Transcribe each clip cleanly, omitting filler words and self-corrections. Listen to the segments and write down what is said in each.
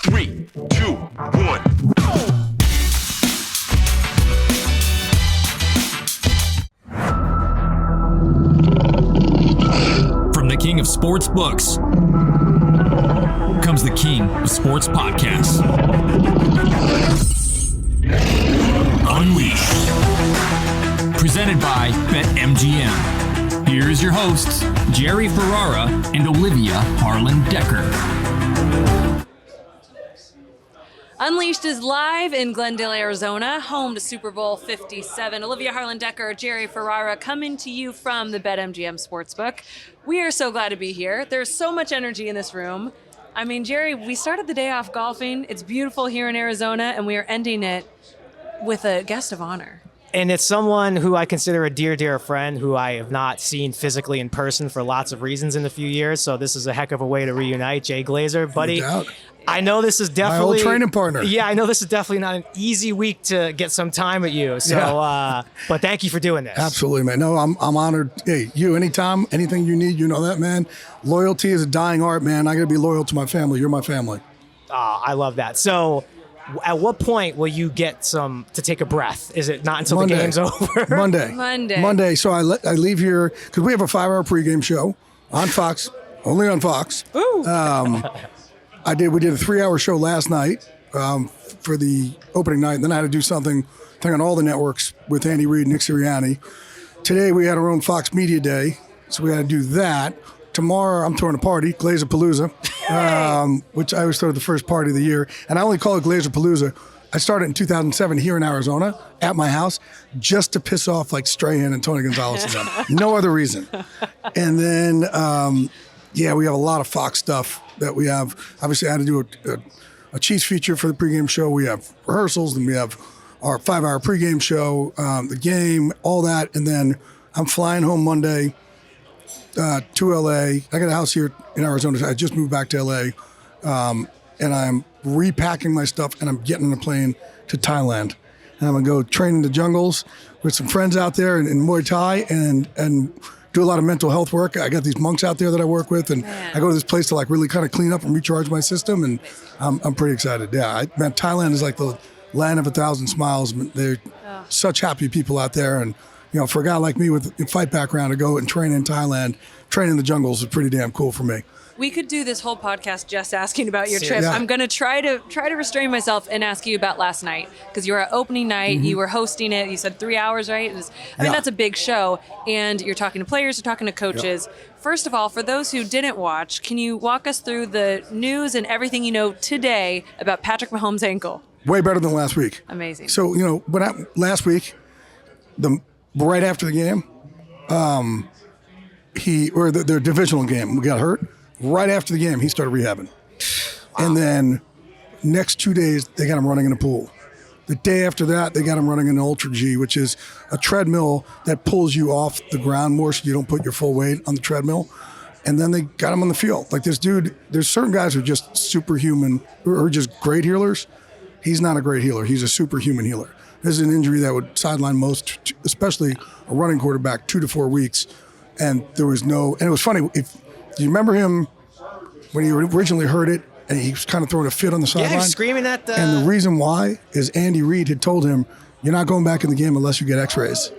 3, 2, 1. From the king of sports books comes the king of sports podcasts. Unleashed. Presented by BetMGM. Here's your hosts, Jerry Ferrara and Olivia Harlan Dekker. Unleashed is live in Glendale, Arizona, home to Super Bowl 57. Olivia Harlan Dekker, Jerry Ferrara, coming to you from the BetMGM Sportsbook. We are so glad to be here. There's so much energy in this room. I mean, Jerry, we started the day off golfing. It's beautiful here in Arizona, and we are ending it with a guest of honor. And it's someone who I consider a dear, dear friend who I have not seen physically in person for lots of reasons in a few years. So this is a heck of a way to reunite. Jay Glazer, buddy. No doubt. I know this is definitely my old training partner. Yeah, I know this is definitely not an easy week to get some time at you. So, Yeah. But thank you for doing this. Absolutely, man. No, I'm honored. Hey, you, anytime, anything you need, you know that, man. Loyalty is a dying art, man. I got to be loyal to my family. You're my family. I love that. So at what point will you get to take a breath? Is it not until Monday. the game's over? Monday. So I leave here because we have a 5-hour pregame show on Fox, only on Fox. Ooh. We did a 3-hour show last night for the opening night. And then I had to do something on all the networks with Andy Reid and Nick Sirianni. Today we had our own Fox Media Day, so we had to do that. Tomorrow I'm throwing a party, Glazerpalooza, which I always throw the first party of the year. And I only call it Glazerpalooza. I started in 2007 here in Arizona at my house just to piss off like Strahan and Tony Gonzalez and them. No other reason. And then, we have a lot of Fox stuff that we have. Obviously, I had to do a Chiefs feature for the pregame show. We have rehearsals, and we have our 5-hour pregame show, the game, all that. And then I'm flying home Monday to LA. I got a house here in Arizona. I just moved back to LA, and I'm repacking my stuff, and I'm getting on a plane to Thailand. And I'm gonna go train in the jungles with some friends out there in Muay Thai and do a lot of mental health work. I got these monks out there that I work with, and I go to this place to like really kind of clean up and recharge my system, and I'm pretty excited. Yeah, man, Thailand is like the land of 1,000 smiles. They're such happy people out there, and for a guy like me with a fight background to go and train in Thailand, train in the jungles is pretty damn cool for me. We could do this whole podcast just asking about your trip. Yeah. I'm going to try to restrain myself and ask you about last night, because you were at opening night. Mm-hmm. You were hosting it. You said 3 hours, right? I mean, that's a big show. And you're talking to players, you're talking to coaches. Yeah. First of all, for those who didn't watch, can you walk us through the news and everything you know today about Patrick Mahomes' ankle? Way better than last week. Amazing. So, last week, right after the game, their divisional game, we got hurt. Right after the game, he started rehabbing. Wow. And then next 2 days, they got him running in a pool. The day after that, they got him running in an Ultra G, which is a treadmill that pulls you off the ground more so you don't put your full weight on the treadmill. And then they got him on the field. Like this dude, there's certain guys who are just superhuman or just great healers. He's not a great healer. He's a superhuman healer. This is an injury that would sideline most, especially a running quarterback, 2 to 4 weeks. And there was and it was funny, do you remember him when he originally heard it and he was kind of throwing a fit on the sideline? Yeah, he was screaming at the... And the reason why is Andy Reid had told him, you're not going back in the game unless you get x-rays.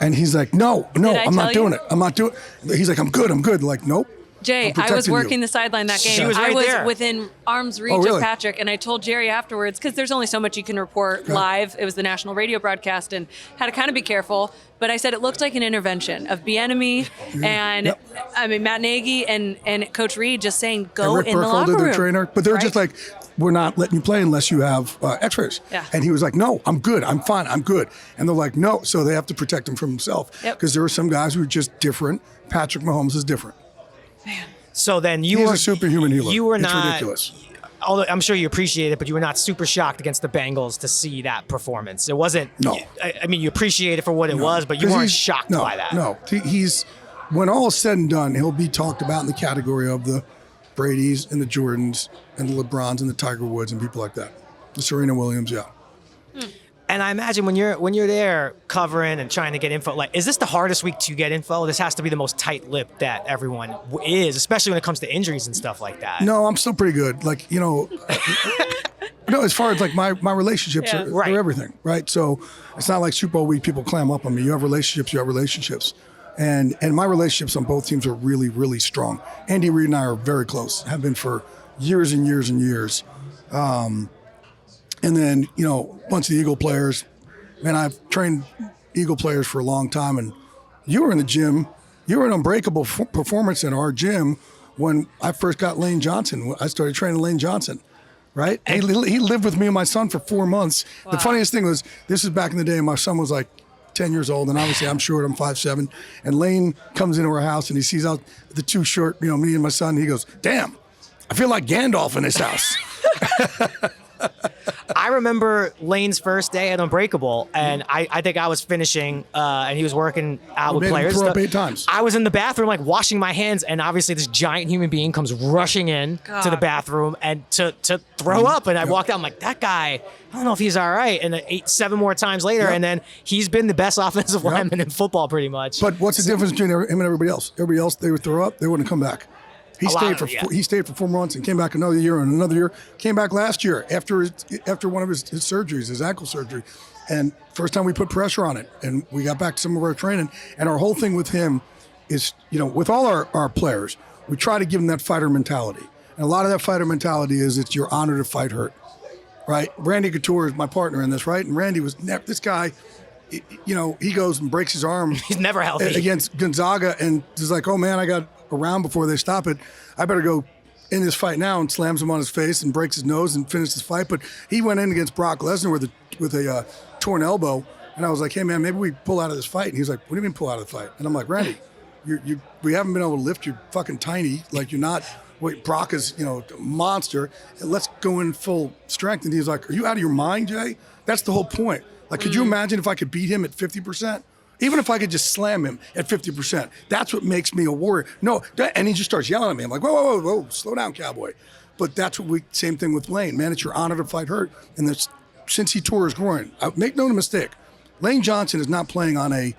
And he's like, no, I'm not doing it. I'm not doing it. He's like, I'm good. Like, nope. Jay, I was working the sideline that game. She was right I was there. within arm's reach really? of Patrick, and I told Jerry afterwards, because there's only so much you can report live. It was the national radio broadcast, and had to kind of be careful. But I said it looked like an intervention of Bieniemy and Matt Nagy and Coach Reid just saying go Rick in the Burkholder, locker room. their trainer. But they were just like, we're not letting you play unless you have x-rays. Yeah. And he was like, no, I'm good. I'm fine. I'm good. And they're like, no. So they have to protect him from himself. Because there are some guys who are just different. Patrick Mahomes is different. Man. So then He's a superhuman healer. You were it's not ridiculous. Although I'm sure you appreciate it, but you were not super shocked against the Bengals to see that performance. It wasn't. No. I mean, you appreciate it for what it was, but you weren't shocked by that. No. He's when all is said and done, he'll be talked about in the category of the Bradys and the Jordans and the LeBrons and the Tiger Woods and people like that. The Serena Williams, yeah. And I imagine when you're there covering and trying to get info, like, is this the hardest week to get info? This has to be the most tight-lipped that everyone is, especially when it comes to injuries and stuff like that. No, I'm still pretty good. Like, no, as far as like my relationships are, Right. they're everything, right? So it's not like Super Bowl week, people clam up on me. You have relationships. And my relationships on both teams are really, really strong. Andy Reid and I are very close, have been for years and years and years. And then, a bunch of the Eagle players, man, I've trained Eagle players for a long time. And you were in the gym. You were an unbreakable performance in our gym when I first got Lane Johnson. I started training Lane Johnson, right? He lived with me and my son for 4 months. Wow. The funniest thing was, this is back in the day, my son was like 10 years old, and obviously I'm short, I'm 5'7", and Lane comes into our house and he sees out the two short, me and my son, he goes, damn, I feel like Gandalf in this house. I remember Lane's first day at Unbreakable, and I think I was finishing, and he was working out with players. Throw up 8 times. I was in the bathroom, like, washing my hands, and obviously this giant human being comes rushing in to the bathroom and to throw up, and I walked out, I'm like, that guy, I don't know if he's all right, and 7 more times later, and then he's been the best offensive lineman in football pretty much. But what's the difference between him and everybody else? Everybody else, they would throw up, they wouldn't come back. He stayed for 4 months and came back another year and another year. Came back last year after one of his surgeries, his ankle surgery. And first time we put pressure on it. And we got back to some of our training. And our whole thing with him is, with all our players, we try to give them that fighter mentality. And a lot of that fighter mentality is it's your honor to fight hurt, right? Randy Couture is my partner in this, right? And Randy was this guy, he goes and breaks his arm. He's never healthy. Against Gonzaga, and he's like, oh man, I got a round before they stop it. I better go in this fight now, and slams him on his face and breaks his nose and finishes the fight. But he went in against Brock Lesnar with a torn elbow, and I was like, hey man, maybe we pull out of this fight. And he was like, what do you mean pull out of the fight? And I'm like, Randy, we haven't been able to lift. You're fucking tiny. Like, you're not. Wait, Brock is a monster. Let's go in full strength. And he's like, are you out of your mind, Jay? That's the whole point. Like, could you imagine if I could beat him at 50%? Even if I could just slam him at 50%, that's what makes me a warrior. No, and he just starts yelling at me. I'm like, whoa, slow down, cowboy. But that's what same thing with Lane. Man, it's your honor to fight hurt. And since he tore his groin, make no mistake, Lane Johnson is not playing on a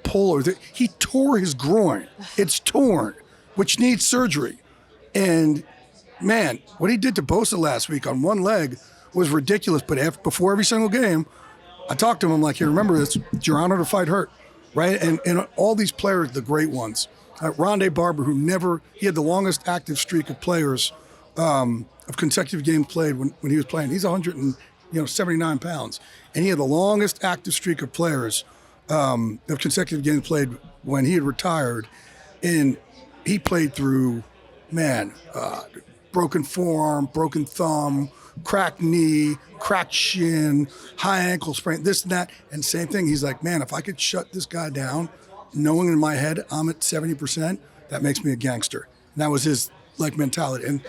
pull. He tore his groin. It's torn, which needs surgery. And man, what he did to Bosa last week on one leg was ridiculous. But before every single game, I talked to him. I'm like, hey, remember this? It's your honor to fight hurt, right? And all these players, the great ones, Rondé Barber, he had the longest active streak of players of consecutive games played when he was playing. He's 179 pounds, and he had the longest active streak of players of consecutive games played when he had retired, and he played through, broken forearm, broken thumb, cracked knee, cracked shin, high ankle sprain, this and that. And same thing, he's like, man, if I could shut this guy down, knowing in my head I'm at 70%, that makes me a gangster. And that was his mentality. And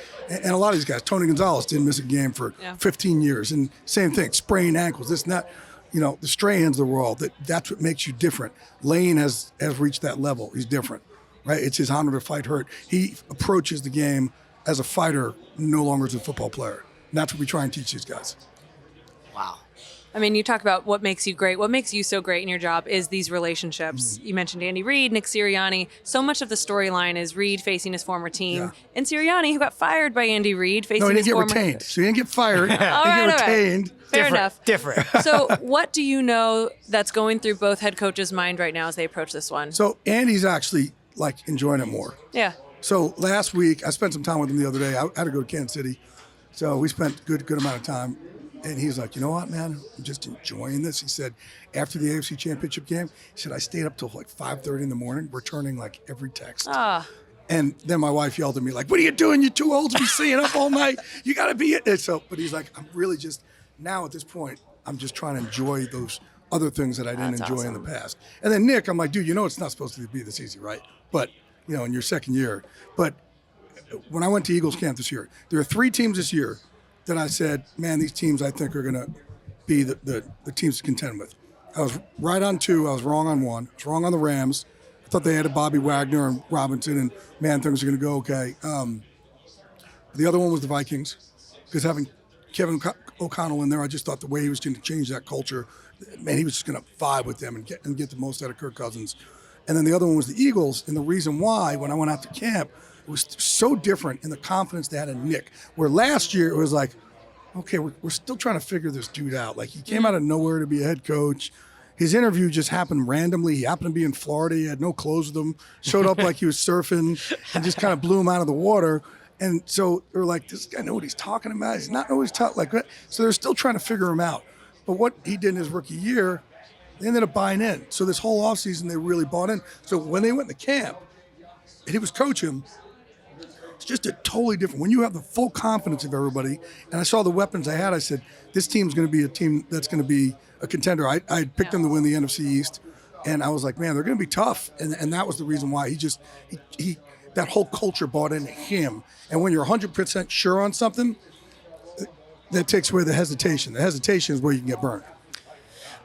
a lot of these guys, Tony Gonzalez didn't miss a game for 15 years. And same thing, sprained ankles, this and that. The Strahans of the world, that's what makes you different. Lane has reached that level. He's different, right? It's his honor to fight hurt. He approaches the game as a fighter, no longer as a football player. And that's what we try and teach these guys. Wow. I mean, you talk about what makes you great. What makes you so great in your job is these relationships. You mentioned Andy Reid, Nick Sirianni. So much of the storyline is Reid facing his former team, and Sirianni, who got fired by Andy Reid, facing his former... No, he didn't get retained. So he didn't get fired. He got retained. Fair enough. Different. So what do you know that's going through both head coaches' mind right now as they approach this one? So Andy's actually, enjoying it more. Yeah. So last week, I spent some time with him the other day. I had to go to Kansas City. So we spent a good amount of time. And he's like, you know what, man? I'm just enjoying this. He said, after the AFC Championship game, he said, I stayed up till 5:30 in the morning, returning every text. And then my wife yelled at me what are you doing? You're too old to be staying up all night. You got to be it. But he's like, I'm really just, now at this point, I'm just trying to enjoy those other things that I didn't enjoy in the past. And then Nick, I'm like, dude, it's not supposed to be this easy, right? But, in your second year. But when I went to Eagles camp this year, there are 3 teams this year that I said, man, these teams I think are going to be the teams to contend with. I was right on 2. I was wrong on 1. I was wrong on the Rams. I thought they had Bobby Wagner and Robinson, and man, things are going to go okay. The other one was the Vikings, because having Kevin O'Connell in there. I just thought the way he was going to change that culture, man, he was just going to vibe with them and get the most out of Kirk Cousins. And then the other one was the Eagles. And the reason why, when I went out to camp, it was so different in the confidence they had in Nick. Where last year it was like, okay, we're still trying to figure this dude out. Like, he came out of nowhere to be a head coach. His interview just happened randomly. He happened to be in Florida. He had no clothes with him. Showed up like he was surfing and just kind of blew him out of the water. And so they're like, this guy know what he's talking about. He's not know what he's talking like. So they're still trying to figure him out. But what he did in his rookie year, they ended up buying in. So this whole offseason, they really bought in. So when they went to camp and he was coaching, it's just a totally different. When you have the full confidence of everybody, and I saw the weapons I had, I said, this team's going to be a team that's going to be a contender. I picked them to win the NFC East, and I was like, man, they're going to be tough. And that was the reason why. He that whole culture bought into him. And when you're 100% sure on something, that takes away the hesitation. The hesitation is where you can get burned.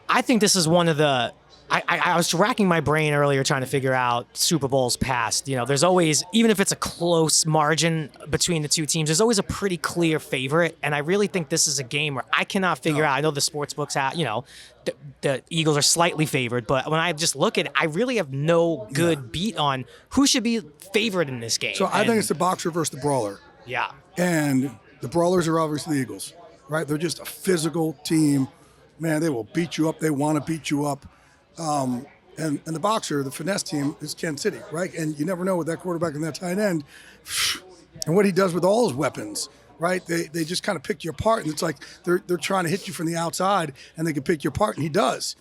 I think this is one of the. I was racking my brain earlier trying to figure out Super Bowls past. There's always, even if it's a close margin between the two teams, there's always a pretty clear favorite. And I really think this is a game where I cannot figure out. I know the sports books have, the Eagles are slightly favored, but when I just look at it, I really have no good beat on who should be favored in this game. So I think it's the boxer versus the brawler. Yeah. And the brawlers are obviously the Eagles, right? They're just a physical team. Man, they will beat you up. They want to beat you up. And the boxer, the finesse team, is Kansas City, right? And you never know with that quarterback and that tight end, and what he does with all his weapons, right? They just kind of pick you apart, and it's like they're trying to hit you from the outside, and they can pick you apart, and he does,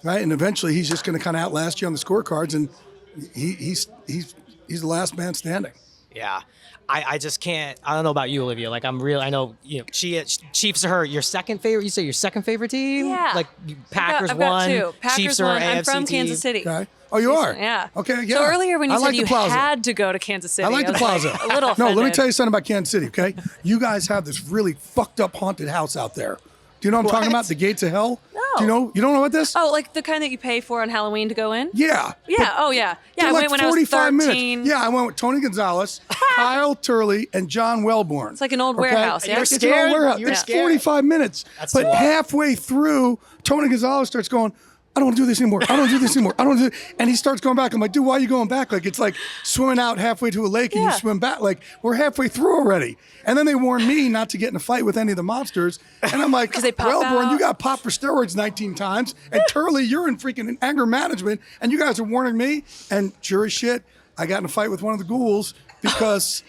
right? And eventually, he's just going to kind of outlast you on the scorecards, and he's the last man standing. Yeah. I just can't. I don't know about you, Olivia. Like, I know, Chiefs are your second favorite. You say your second favorite team? Yeah. Like, Packers I've got won. two. Packers Chiefs won. are I'm AFC from team. Kansas City. Okay. Oh, you are? Yeah. Okay, yeah. So earlier when you I said like you the plaza. had to go to Kansas City, I like the was plaza. like a little No, offended. let me tell you something about Kansas City, okay? You guys have this really fucked up haunted house out there. Do you know what I'm talking about? The gates of hell? No. Do you know? You don't know what this? Oh, like the kind that you pay for on Halloween to go in? Yeah. Yeah. Oh, yeah. Yeah, They're I went when I was 13. minutes. Yeah, I went with Tony Gonzalez, Kyle Turley, and John Wellborn. It's like an old warehouse, yeah? It's an scared? old warehouse. You're It's scared? 45 minutes. That's But a lot. halfway through, Tony Gonzalez starts going, I don't want to do this anymore. I don't want to do this anymore. I don't want to do. And he starts going back. I'm like, dude, why are you going back? Like, it's like swimming out halfway to a lake and Yeah. you swim back. Like, we're halfway through already. And then they warned me not to get in a fight with any of the mobsters. And I'm like, 'Cause they pop Wellborn, out. you got popped for steroids 19 times. And Turley, you're in freaking anger management. And you guys are warning me. And sure as shit, I got in a fight with one of the ghouls because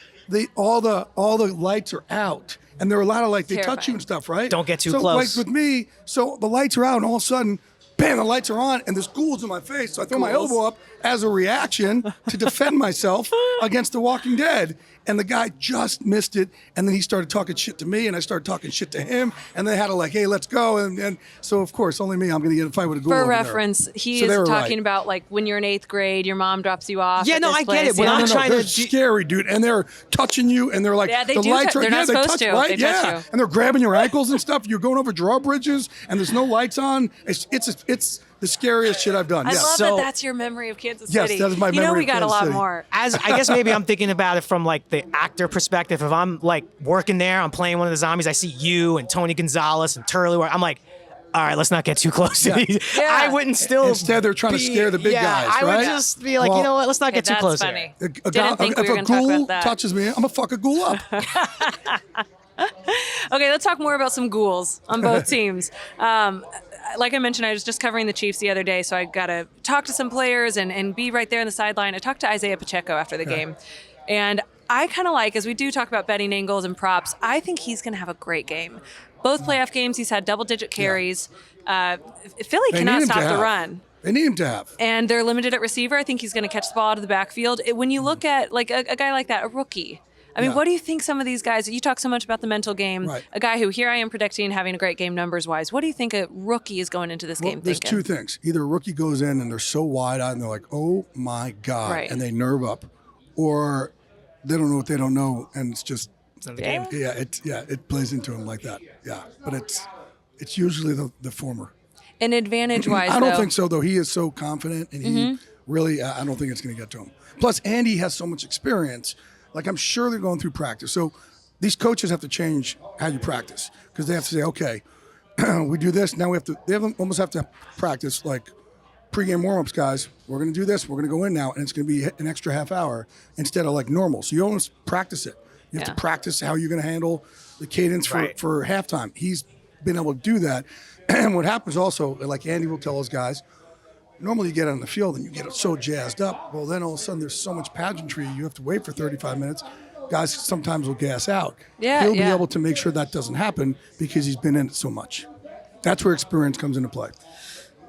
all the lights are out. And they're allowed to, they touch Terrifying. you and stuff, right? Don't get too so, close. Like with me, so the lights are out, and all of a sudden, bam, the lights are on, and there's ghouls in my face. So I throw my Ghouls. elbow up as a reaction to defend myself against The Walking Dead. And the guy just missed it, and then he started talking shit to me, and I started talking shit to him, and they had to hey, let's go. And so, of course, only me, I'm going to get in a fight with a ghoul For over there. reference, he So they is were talking right. about when you're in 8th grade, your mom drops you off. Yeah, at no, this I get place, it. When you know? I'm trying to they're do- scary, dude, and they're touching you, and they're like, Yeah, they the do lights tou- are, they're yeah, not they supposed touch, to. right? They touch Yeah, you. and they're grabbing your ankles and stuff. You're going over drawbridges, and there's no lights on. It's the scariest shit I've done. I Yeah. love So- that that's your memory of Kansas Yes, City. that is my You know memory we of got a Kansas lot City. more. As I guess maybe I'm thinking about it from the actor perspective. If I'm working there, I'm playing one of the zombies. I see you and Tony Gonzalez and Turley. I'm like, all right, let's not get too close to these. Yeah. I wouldn't still. Instead, they're trying to scare the big guys, I would right? just be like, Well, you know what? Let's not Okay, get too that's close funny. here. Didn't think we if were a gonna talk ghoul about that. touches me, I'm gonna fuck a ghoul up. Okay, let's talk more about some ghouls on both teams. Like I mentioned, I was just covering the Chiefs the other day, so I got to talk to some players and be right there on the sideline. I talked to Isaiah Pacheco after the game, and I kind of as we do talk about betting angles and props, I think he's going to have a great game. Both playoff games, he's had double-digit carries. Philly They cannot need him stop to the have. run. They need him to have. And they're limited at receiver. I think he's going to catch the ball out of the backfield. When you look at a guy like that, a rookie, I mean, Yeah. what do you think some of these guys, you talk so much about the mental game, Right. a guy who here I am predicting having a great game numbers-wise. What do you think a rookie is going into this Well, game there's thinking? two things. Either a rookie goes in and they're so wide-eyed and they're like, oh my God, Right. and they nerve up, or they don't know what they don't know, and it's just, It's not the game. it plays into them like that. Yeah, but it's usually the former. And advantage-wise, I don't though, think so, though. He is so confident, and he really, I don't think it's going to get to him. Plus, Andy has so much experience. Like, I'm sure they're going through practice. So these coaches have to change how you practice because they have to say, okay, we do this. Now almost have to practice like pregame warm-ups, guys. We're going to do this. We're going to go in now, and it's going to be an extra half hour instead of like normal. So you almost practice it. You have to practice how you're going to handle the cadence for halftime. He's been able to do that. And what happens also, like Andy will tell us guys, normally you get on the field and you get so jazzed up. Well, then all of a sudden there's so much pageantry. You have to wait for 35 minutes. Guys sometimes will gas out. He'll be able to make sure that doesn't happen because he's been in it so much. That's where experience comes into play.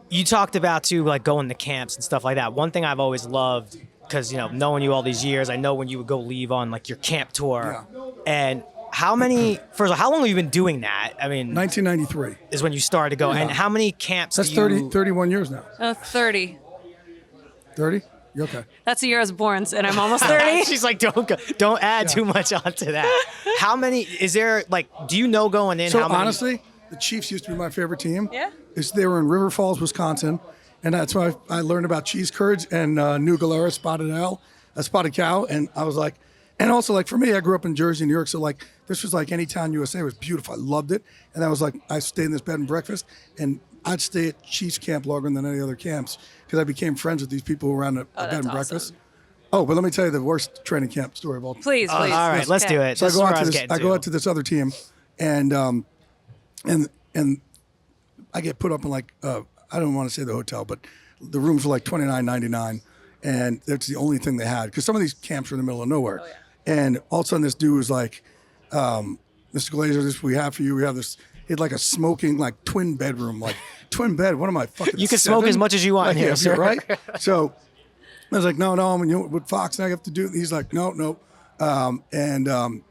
You talked about too, like going to camps and stuff like that. One thing I've always loved, because knowing you all these years, I know when you would go leave on like your camp tour. And how long have you been doing that? I mean, 1993 is when you started to go. And how many camps? That's 31 years now. 30. 30? You okay? That's the year I was born, and I'm almost 30. She's like, don't add too much onto that. How many is there? Like, do you know going in? So how many? honestly, the Chiefs used to be my favorite team. Yeah. They were in River Falls, Wisconsin, and that's why I learned about cheese curds and New Galera spotted cow, and I was like, and also like for me, I grew up in Jersey, New York, so like this was like any town USA. It was beautiful. I loved it, and I was like, I stayed in this bed and breakfast, and I'd stay at Chiefs camp longer than any other camps because I became friends with these people who ran a bed and breakfast. Oh, but let me tell you the worst training camp story of all time. Please. All right, let's do it. So I go out to this other team, and I get put up in like I don't want to say the hotel, but the rooms were like $29.99, and that's the only thing they had because some of these camps are in the middle of nowhere. And all of a sudden, this dude was like, "Mr. Glazer, this we have for you. We have this." He had like a smoking like twin bedroom, like twin bed. What am I fucking? You can smoke as much as you want here, sir. Right? So I was like, no, I'm with Fox, and I have to do. He's like, no.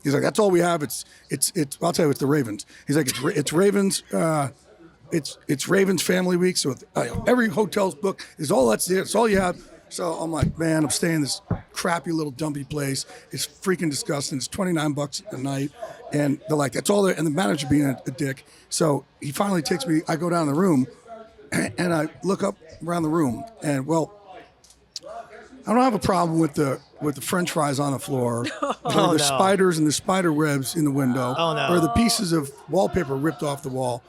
He's like, that's all we have. It's. I'll tell you, it's the Ravens. He's like, it's Ravens. It's Ravens Family Week. So every hotel's booked. Is all that's it. It's all you have. So I'm like, man, I'm staying in this crappy little dumpy place. It's freaking disgusting. It's $29 a night, and they're like, that's all there. And the manager being a dick. So he finally takes me. I go down the room, and I look up around the room, and well, I don't have a problem with the French fries on the floor, or the spiders and the spider webs in the window, or the pieces of wallpaper ripped off the wall.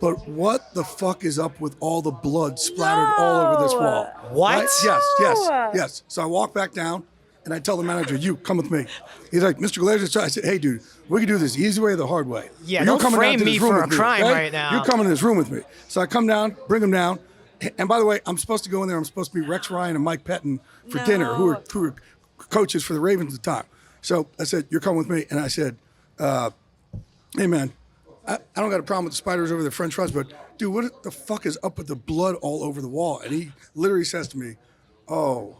But what the fuck is up with all the blood splattered all over this wall? What? Right? Yes. So I walk back down, and I tell the manager, you come with me. He's like, Mr. Glazer. I said, hey, dude, we can do this the easy way or the hard way. Yeah, don't frame me for a crime right now. You're coming in this room with me. So I come down, bring him down. And by the way, I'm supposed to go in there. I'm supposed to be Rex Ryan and Mike Pettin for dinner, who are coaches for the Ravens at the time. So I said, you're coming with me. And I said, hey, man, I don't got a problem with the spiders over the French fries, but, dude, what the fuck is up with the blood all over the wall? And he literally says to me, oh,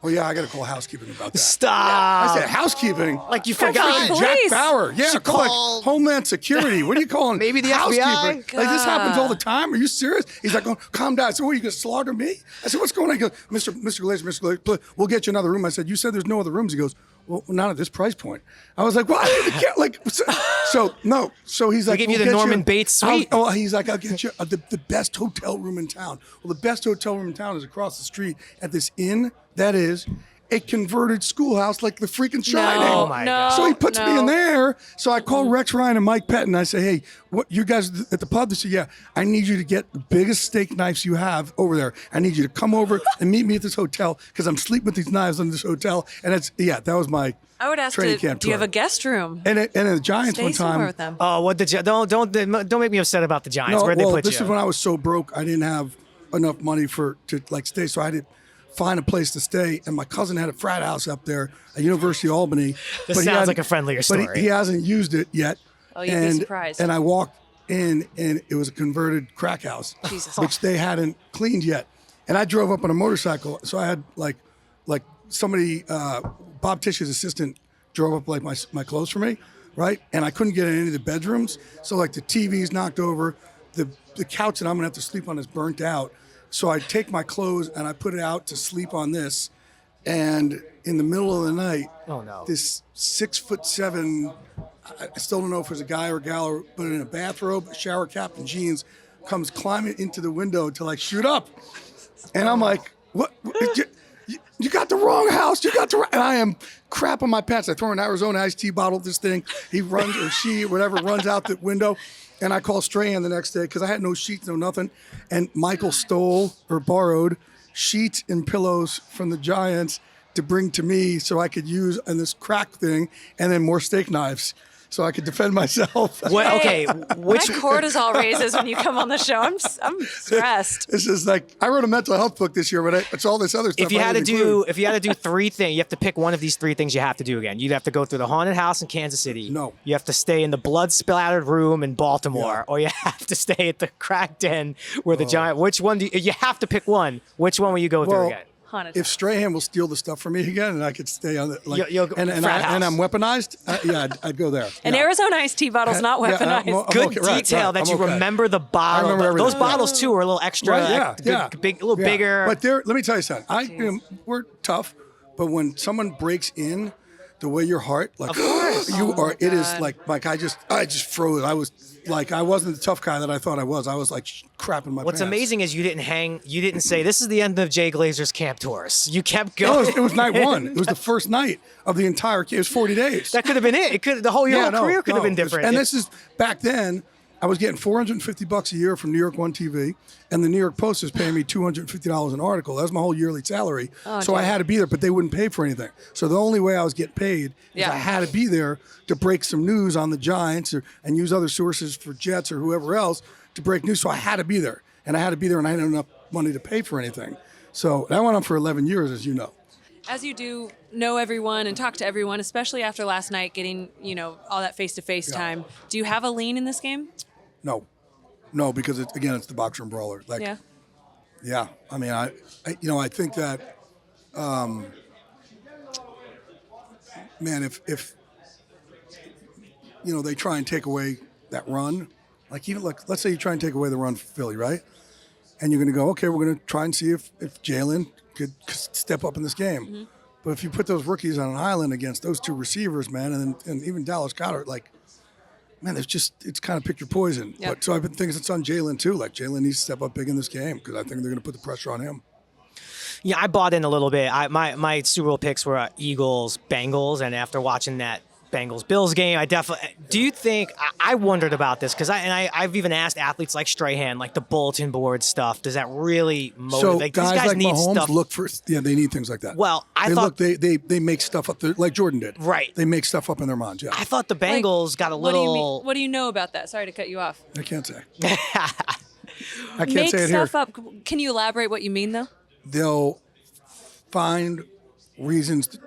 yeah, I got to call housekeeping about that. Stop. I said, housekeeping? Like you forgot. Jack Bauer. Yeah, call like Homeland Security. What are you calling? Maybe the housekeeping? FBI? Like this happens all the time. Are you serious? He's like, oh, calm down. I said, what, are you going to slaughter me? I said, what's going on? He goes, Mr. Glazer, we'll get you another room. I said, you said there's no other rooms. He goes, well, not at this price point. I was like, well, I don't even care. Like, no. So he's like, give you the Norman Bates suite. He's like, I'll get you the best hotel room in town. Well, the best hotel room in town is across the street at this inn that is a converted schoolhouse like the freaking Shining. Oh my God. So he puts me in there. So I call Rex Ryan and Mike Pettin. I say, hey, what you guys at the pub? They say, yeah, I need you to get the biggest steak knives you have over there. I need you to come over and meet me at this hotel because I'm sleeping with these knives in this hotel. And that was my I would ask training camp do you tour. have a guest room? And the Giants Stay one time. somewhere with them. Oh, what don't make me upset about the Giants. No, Where'd they put this you? is when I was so broke I didn't have enough money to stay. So I had to find a place to stay, and my cousin had a frat house up there at University of Albany. This sounds like a friendlier story. But he hasn't used it yet. Oh, you'd be surprised. And I walked in, and it was a converted crack house, Jesus. which they hadn't cleaned yet. And I drove up on a motorcycle, so I had like somebody, Bob Tish's assistant, drove up like my clothes for me, right? And I couldn't get in any of the bedrooms, so like the TV's knocked over, the couch that I'm gonna have to sleep on is burnt out. So I take my clothes and I put it out to sleep on this. And in the middle of the night, this 6'7", I still don't know if it was a guy or a gal, but in a bathrobe, a shower cap, and jeans, comes climbing into the window to like shoot up. And I'm like, what? You got the wrong house. You got the and I am crap on my pants. I throw an Arizona iced tea bottle at this thing. He runs, or she, whatever, runs out the window. And I call Strahan the next day because I had no sheets, no nothing. And Michael stole or borrowed sheets and pillows from the Giants to bring to me so I could use in this crack thing, and then more steak knives so I could defend myself. Well, okay, My cortisol raises when you come on the show. I'm stressed. It's just like I wrote a mental health book this year, but it's all this other stuff. if you had to do three things, you have to pick one of these three things you have to do again. You'd have to go through the haunted house in Kansas City. No. You have to stay in the blood-splattered room in Baltimore, Yeah. or you have to stay at the crack den where the Giant. Which one you have to pick one? Which one will you go through again? Haunted If house. Strahan will steal the stuff from me again, and I could stay on it, You'll go and frat house. I'm weaponized, I'd go there. An Yeah. Arizona iced tea bottle's not Yeah, weaponized. I'm Good okay, right, detail right, that I'm you okay. remember the bottle. I remember Those everything. bottles too are a little extra, Right, yeah. big, a little bigger. But let me tell you something. We're tough, but when someone breaks in, the way your heart, like, Of course. you Oh are. my It is God. like I just froze. I was like, I wasn't the tough guy that I thought I was. I was like crapping my What's pants. amazing is you didn't say this is the end of Jay Glazer's camp tours. You kept No, going. it was night one. It was the first night of the entire. It was 40 days. That could have been it. The whole career could have been different. And this is back then. I was getting $450 a year from New York One TV, and the New York Post was paying me $250 an article. That was my whole yearly salary. So I had to be there, but they wouldn't pay for anything. So the only way I was getting paid is Yeah. I had to be there to break some news on the Giants and use other sources for Jets or whoever else to break news. So I had to be there, and I had to be there, and I hadn't enough money to pay for anything. So that went on for 11 years, as you know. As you do know everyone and talk to everyone, especially after last night, getting all that face-to-face time, do you have a lean in this game? No, because it's the boxer and brawler. Like, Yeah. yeah. I mean, I think that, man, if they try and take away that run, let's say you try and take away the run for Philly, right? And you're going to go, okay, we're going to try and see if Jalen could step up in this game. Mm-hmm. But if you put those rookies on an island against those two receivers, man, and even Dallas Goedert, like, man, it's kind of pick your poison. Yep. But so I've been thinking it's on Jalen too. Like Jalen needs to step up big in this game because I think they're going to put the pressure on him. Yeah, I bought in a little bit. My Super Bowl picks were Eagles, Bengals, and after watching that Bengals-Bills game, I definitely. Do you think? I wondered about this because I've even asked athletes like Strahan, like the bulletin board stuff. Does that really motivate? So Like, guys these guys like need Mahomes stuff. look for they need things like that. Well, I they thought- they make stuff up there like Jordan did. Right. They make stuff up in their minds. Yeah. I thought the Like, Bengals got a What do you little. mean? What do you know about that? Sorry to cut you off. I can't say. I can't Make say it here. stuff up. Can you elaborate what you mean, though? They'll find reasons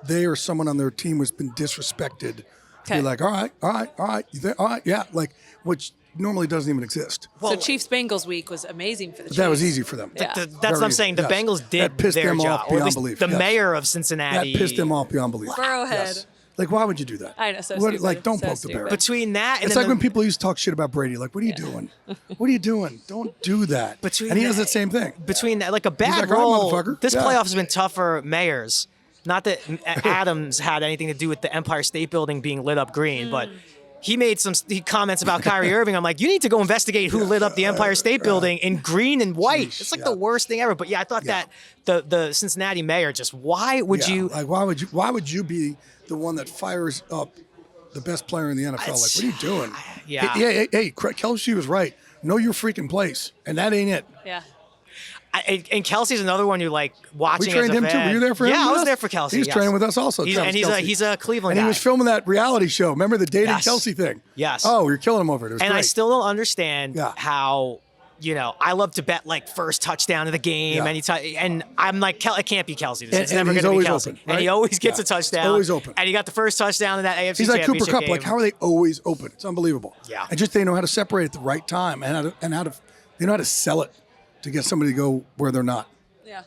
they or someone on their team has been disrespected. Okay. Be like, all right, you think, all right, yeah, like which normally doesn't even exist. So Chiefs Bengals week was amazing for the Chiefs. That was easy for them. Yeah. That's Very what I'm saying. The easy, yes. Bengals did That pissed their them job. off Or at beyond least belief, the yes. mayor of That Cincinnati. pissed them off beyond belief. Burrowhead. Like, why would you do that? I know, so What- stupid, Like, don't so poke the stupid. bear. Between that and It's then like when people used to talk shit about Brady. Like, what are you doing? What are you doing? Don't do that. Between And he does that- the same thing. between that, like a bad like, "All right, roll. motherfucker." This Yeah. playoff has been tough for mayors. Not that Adams had anything to do with the Empire State Building being lit up green, but he made some comments about Kyrie Irving. I'm like, you need to go investigate who lit up the Empire State Building in green and white. It's like the worst thing ever. But yeah, I thought that the Cincinnati mayor just why would Yeah, you? like, why would you be the one that fires up the best player in the NFL? Like, what are you doing? Yeah. Hey, Kelsey was right. Know your freaking place, and that ain't it. Yeah. And Kelsey's another one who like watching. We trained as a him too. fan. Were you there for him? Yeah, I with was us? there for Kelsey. He was yes. training with us also. He's, Travis and Kelce. he's a Cleveland And guy. he was filming that reality show. Remember the dating Yes. Kelsey thing? Yes. Oh, you're killing him over it. It was And I great. still don't understand Yeah. how, I love to bet like first touchdown of the game. Yeah. And I'm like, it can't be Kelsey. It's And never he's going to be always Kelsey. open, And he right? always gets Yeah. a touchdown. Always open. And he got the first touchdown in that AFC He's like Cooper Championship Kupp. game. Like, how are they always open? It's unbelievable. Yeah. And just they know how to separate at the right time and they know how to sell it to get somebody to go where they're not. Yeah.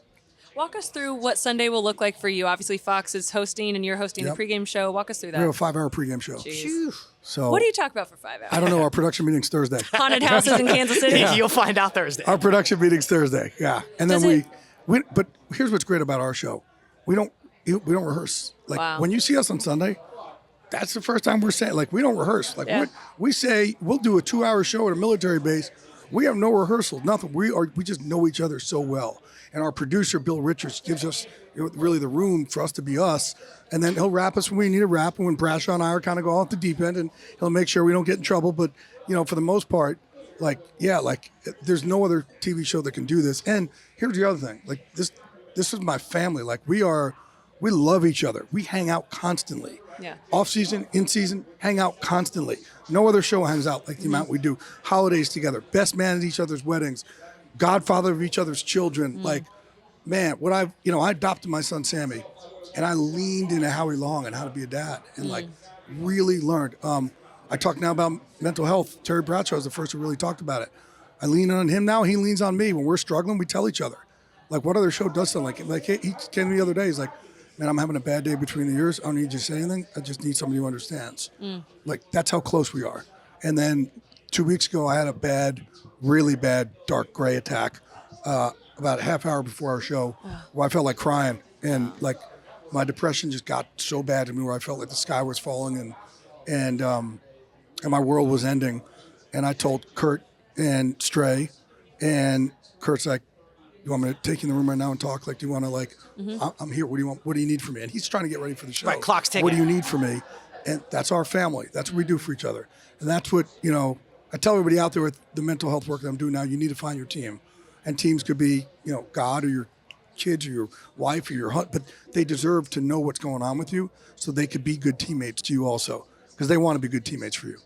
Walk us through what Sunday will look like for you. Obviously, Fox is hosting and you're hosting Yep. the pregame show. Walk us through We have a that. 5-hour pregame show. Jeez. So What do you talk about for 5 hours? I don't know. Our production meeting's Thursday. Haunted houses in Kansas City? You'll find out Thursday. Our production meeting's Thursday. Yeah. And then Does we but here's what's great about our show. We don't rehearse. Like Wow. when you see us on Sunday, that's the first time we're saying, like, we don't rehearse. Like Yeah. we say we'll do a 2-hour show at a military base We have no rehearsals, nothing. We just know each other so well. And our producer, Bill Richards, gives us really the room for us to be us. And then he'll rap us when we need a rap. And when Bradshaw and I are kind of go off the deep end, and he'll make sure we don't get in trouble. But, for the most part, there's no other TV show that can do this. And here's the other thing. This is my family. We love each other. We hang out constantly. Yeah. Off season, in season, hang out constantly. No other show hangs out like the amount we do. Holidays together, best man at each other's weddings, godfather of each other's children. Man, I adopted my son Sammy, and I leaned into Howie Long and how to be a dad, and really learned. I talk now about mental health. Terry Bradshaw is the first who really talked about it. I lean on him now. He leans on me. When we're struggling, we tell each other. What other show does something like he came to me the other day. He's like, man, I'm having a bad day between the ears. I don't need you to say anything. I just need somebody who understands. That's how close we are. And then 2 weeks ago, I had a really bad, dark gray attack about a half hour before our show where I felt like crying. And my depression just got so bad to me where I felt like the sky was falling and my world was ending. And I told Kurt and Stray, and Kurt's like, you want me to take you in the room right now and talk? Do you want to I'm here. What do you want? What do you need from me? And he's trying to get ready for the show. Right, clock's ticking. What do you need from me? And that's our family. That's what we do for each other. And that's what, I tell everybody out there with the mental health work that I'm doing now, you need to find your team. And teams could be, God or your kids or your wife or your husband, but they deserve to know what's going on with you so they could be good teammates to you also, because they want to be good teammates for you.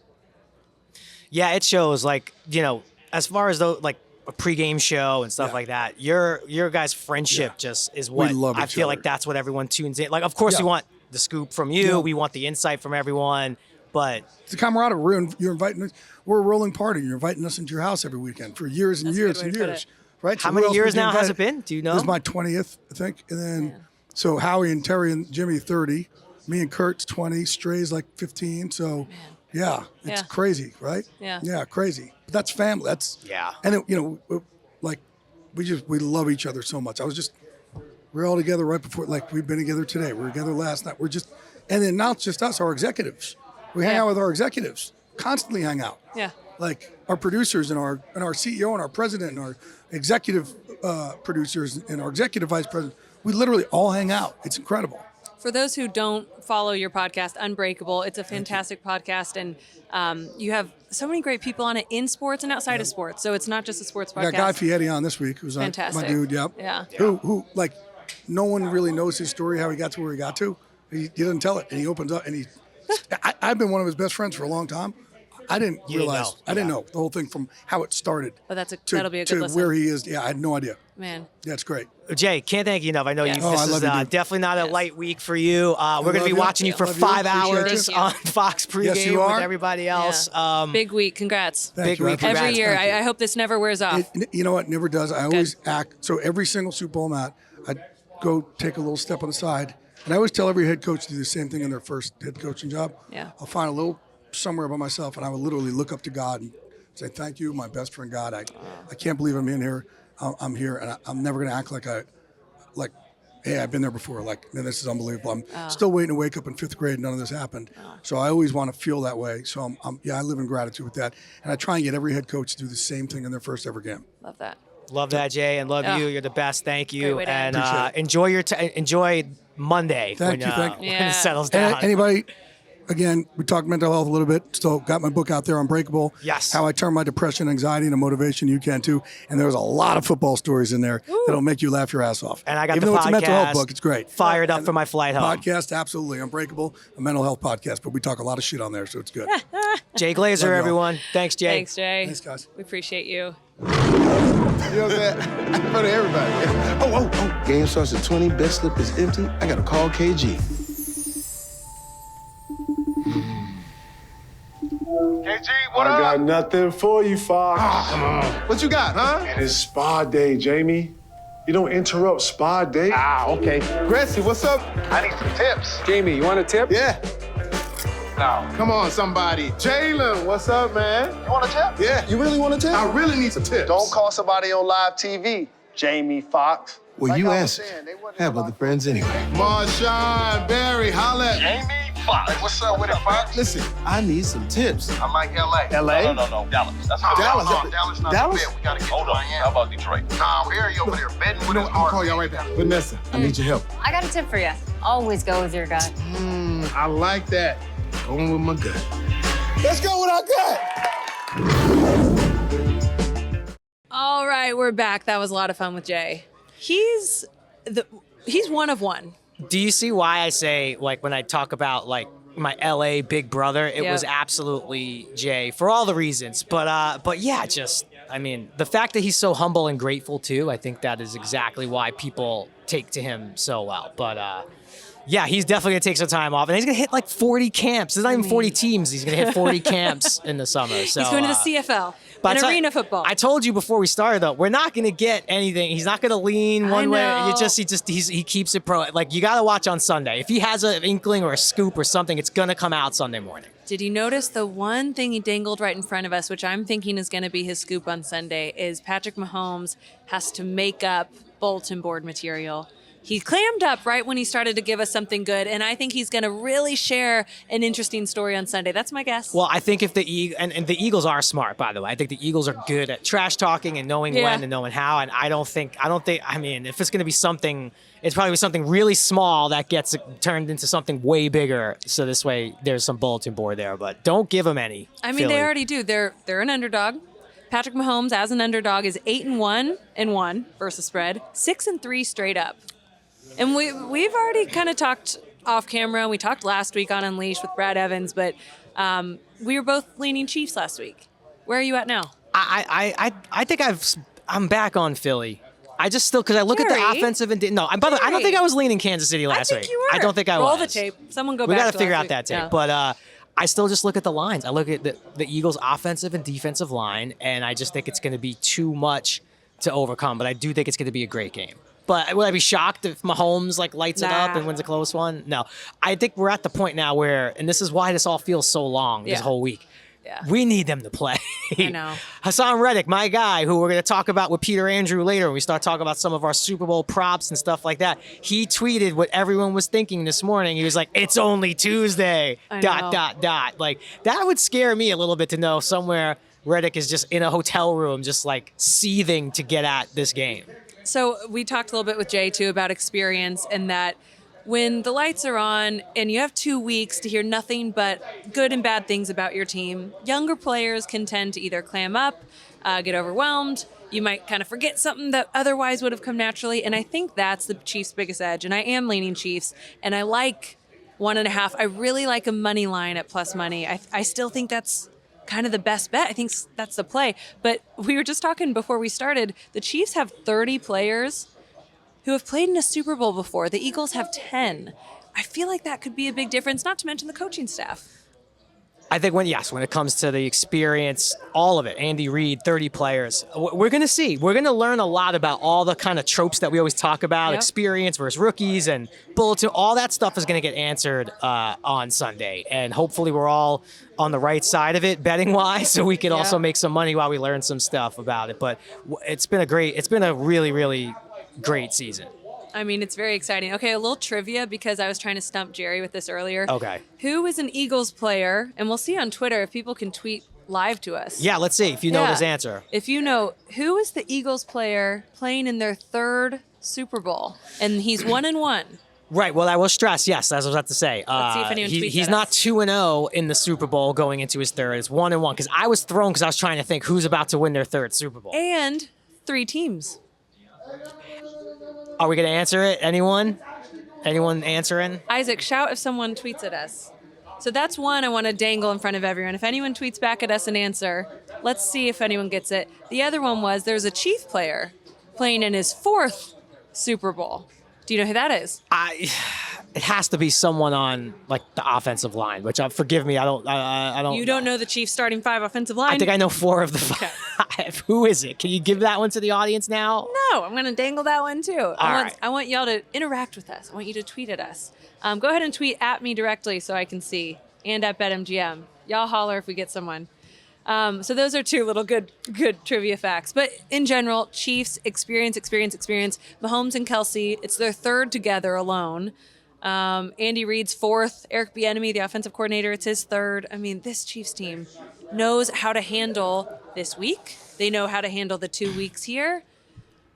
Yeah, it shows as far as a pregame show and stuff like that, your guys' friendship just is what I feel like that's what everyone tunes in. Of course we want the scoop from you, we want the insight from everyone, but it's the camaraderie. You're inviting us. We're a rolling party. You're inviting us into your house every weekend for years and years and years. Right? How many years now has it been? Do you know? This is my 20th, I think. And then, so Howie and Terry and Jimmy, 30. Me and Kurt's 20. Stray's 15. So, it's crazy, right? Yeah. Yeah, crazy. But that's family. That's And we love each other so much. We're all together right before. We've been together today. We were together last night. And then now it's just us, our executives. We hang out with our executives. Constantly hang out. Yeah. Our producers and our CEO and our president and our executive producers and our executive vice president, we literally all hang out. It's incredible. For those who don't follow your podcast, Unbreakable, it's a fantastic podcast, and you have so many great people on it in sports and outside of sports. So it's not just a sports podcast. We got Guy Fieri on this week, who's fantastic. My dude. Yep. Yeah. Who no one really knows his story, how he got to where he got to. He doesn't tell it, and he opens up, and I've been one of his best friends for a long time. I didn't realize. I didn't know the whole thing from how it started. But that'll be a good listen. To where he is. Yeah, I had no idea. Man. That's great. Jay, can't thank you enough. I know this is definitely not a light week for you. We're going to be watching you for 5 hours on Fox pregame with everybody else. Yeah. Big week. Congrats. Big week. Every year. I hope this never wears off. You know what? Never does. I always act. So every single Super Bowl I'm at, I go take a little step on the side. And I always tell every head coach to do the same thing in their first head coaching job. Yeah. I'll find a little somewhere by myself, and I would literally look up to God and say, thank you, my best friend God. I can't believe I'm in here. I'm here, and I'm never going to act like, hey, I've been there before. Man, this is unbelievable. I'm still waiting to wake up in 5th grade. None of this happened. So I always want to feel that way. So I live in gratitude with that. And I try and get every head coach to do the same thing in their first ever game. Love that. Love that, Jay, and love you. You're the best. Thank you. And enjoy enjoy Monday when it settles down. And anybody, again, we talked mental health a little bit. Still got my book out there, Unbreakable. Yes. How I turn my depression, anxiety into motivation. You can too. And there's a lot of football stories in there that'll make you laugh your ass off. And I got Even the though podcast. It's a mental health book. It's great. Fired up for my flight home. Podcast, absolutely. Unbreakable, a mental health podcast. But we talk a lot of shit on there, so it's good. Jay Glazer, everyone. Thanks, Jay. Thanks, Jay. Thanks, guys. We appreciate you. You know what I'm saying? In front of everybody. Oh. Game starts at 20. Bet slip is empty. I got to call KG. KG, what up? I got nothing for you, Fox. Come on. What you got, huh? And it's spa day, Jamie. You don't interrupt spa day. Okay. Gracie, what's up? I need some tips. Jamie, you want a tip? Yeah. No. Come on, somebody. Jalen, what's up, man? You want a tip? Yeah. You really want to tip? I really need some tips. Don't call somebody on live TV, Jamie Well, Like you I was answered. saying, they wasn't Have about other friends anyway. Marshawn, Barry, holla at Jamie Fox. Hey, what's up with it, Fox? Listen, I need some tips. I like L.A. L.A.? No, Dallas. That's Dallas? Dallas not Dallas? the bet. We gotta get to Miami. How about Detroit? Nah, Harry over there betting with his I'll heart. call y'all right back. Vanessa, I need your help. I got a tip for you. Always go with your gut. I like that. Going with my gut. Let's go with our gut. All right, we're back. That was a lot of fun with Jay. He's one of one. Do you see why I say, like, when I talk about, like, my LA big brother, it was absolutely Jay for all the reasons. But yeah, just, I mean, the fact that he's so humble and grateful too, I think that is exactly why people take to him so well. But yeah, he's definitely gonna take some time off, and he's gonna hit like 40 camps. There's not even 40 teams. He's gonna hit 40 camps in the summer. So He's going to the CFL. But arena football. I told you before we started, though, we're not going to get anything. He's not going to lean one way. He keeps it pro. Like, you got to watch on Sunday. If he has an inkling or a scoop or something, it's going to come out Sunday morning. Did you notice the one thing he dangled right in front of us, which I'm thinking is going to be his scoop on Sunday, is Patrick Mahomes has to make up bulletin board material. He clammed up right when he started to give us something good, and I think he's going to really share an interesting story on Sunday. That's my guess. Well, I think if the Eagles are smart, by the way. I think the Eagles are good at trash talking and knowing when and knowing how. And I don't think. I mean, if it's going to be something, it's probably something really small that gets turned into something way bigger. So this way, there's some bulletin board there. But don't give them any. I mean, they already do. They're an underdog. Patrick Mahomes, as an underdog, is 8-1 versus spread, 6-3 straight up. And we've already kind of talked off camera. We talked last week on Unleashed with Brad Evans, but we were both leaning Chiefs last week. Where are you at now? I think I'm back on Philly. I just still, because I look at the offensive and no. By the way, I don't think I was leaning Kansas City last week. I think you were. I don't think I was. Roll the tape. Someone go back. We got to to figure out week. that tape. Yeah. But I still just look at the lines. I look at the Eagles' offensive and defensive line, and I just think it's going to be too much to overcome. But I do think it's going to be a great game. But would I be shocked if Mahomes lights it up and wins a close one? No. I think we're at the point now where, and this is why this all feels so long this whole week. Yeah. We need them to play. I know. Hassan Reddick, my guy, who we're going to talk about with Peter Andrew later when we start talking about some of our Super Bowl props and stuff like that. He tweeted what everyone was thinking this morning. He was like, "It's only Tuesday, ... Like, that would scare me a little bit to know somewhere Reddick is just in a hotel room just seething to get at this game." So we talked a little bit with Jay, too, about experience and that when the lights are on and you have 2 weeks to hear nothing but good and bad things about your team, younger players can tend to either clam up, get overwhelmed. You might kind of forget something that otherwise would have come naturally. And I think that's the Chiefs' biggest edge. And I am leaning Chiefs. And I like 1.5. I really like a money line at plus money. I still think that's kind of the best bet. I think that's the play. But we were just talking before we started, the Chiefs have 30 players who have played in a Super Bowl before. The Eagles have 10. I feel like that could be a big difference, not to mention the coaching staff. I think when it comes to the experience, all of it, Andy Reid, 30 players, we're going to see. We're going to learn a lot about all the kind of tropes that we always talk about, experience versus rookies and bulletin. All that stuff is going to get answered on Sunday. And hopefully we're all on the right side of it, betting-wise, so we can also make some money while we learn some stuff about it. But it's been a really, really great season. I mean, it's very exciting. Okay, a little trivia because I was trying to stump Jerry with this earlier. Okay. Who is an Eagles player? And we'll see on Twitter if people can tweet live to us. Yeah, let's see if you know this answer. If you know, who is the Eagles player playing in their third Super Bowl? And he's 1-1. Right. Well, I will stress, yes, as I was about to say. Let's see if anyone tweets he's at not us. 2-0 in the Super Bowl going into his third. It's 1-1 because I was thrown because I was trying to think who's about to win their third Super Bowl. And 3 teams. Are we going to answer it? Anyone? Anyone answering? Isaac, shout if someone tweets at us. So that's one I want to dangle in front of everyone. If anyone tweets back at us an answer, let's see if anyone gets it. The other one was there's a Chief player playing in his 4th Super Bowl. Do you know who that is? It has to be someone on the offensive line, which forgive me, I don't. You don't know the Chiefs starting 5 offensive line? I think I know 4 of the 5. Who is it? Can you give that one to the audience now? No, I'm going to dangle that one too. Right. I want y'all to interact with us. I want you to tweet at us. Go ahead and tweet at me directly so I can see, and at BetMGM. Y'all holler if we get someone. So those are 2 little good trivia facts. But in general, Chiefs experience. Mahomes and Kelsey, it's their 3rd together alone. Andy Reid's fourth. Eric Bieniemy, the offensive coordinator, it's his third. I mean, this Chiefs team knows how to handle this week. They know how to handle the 2 weeks here.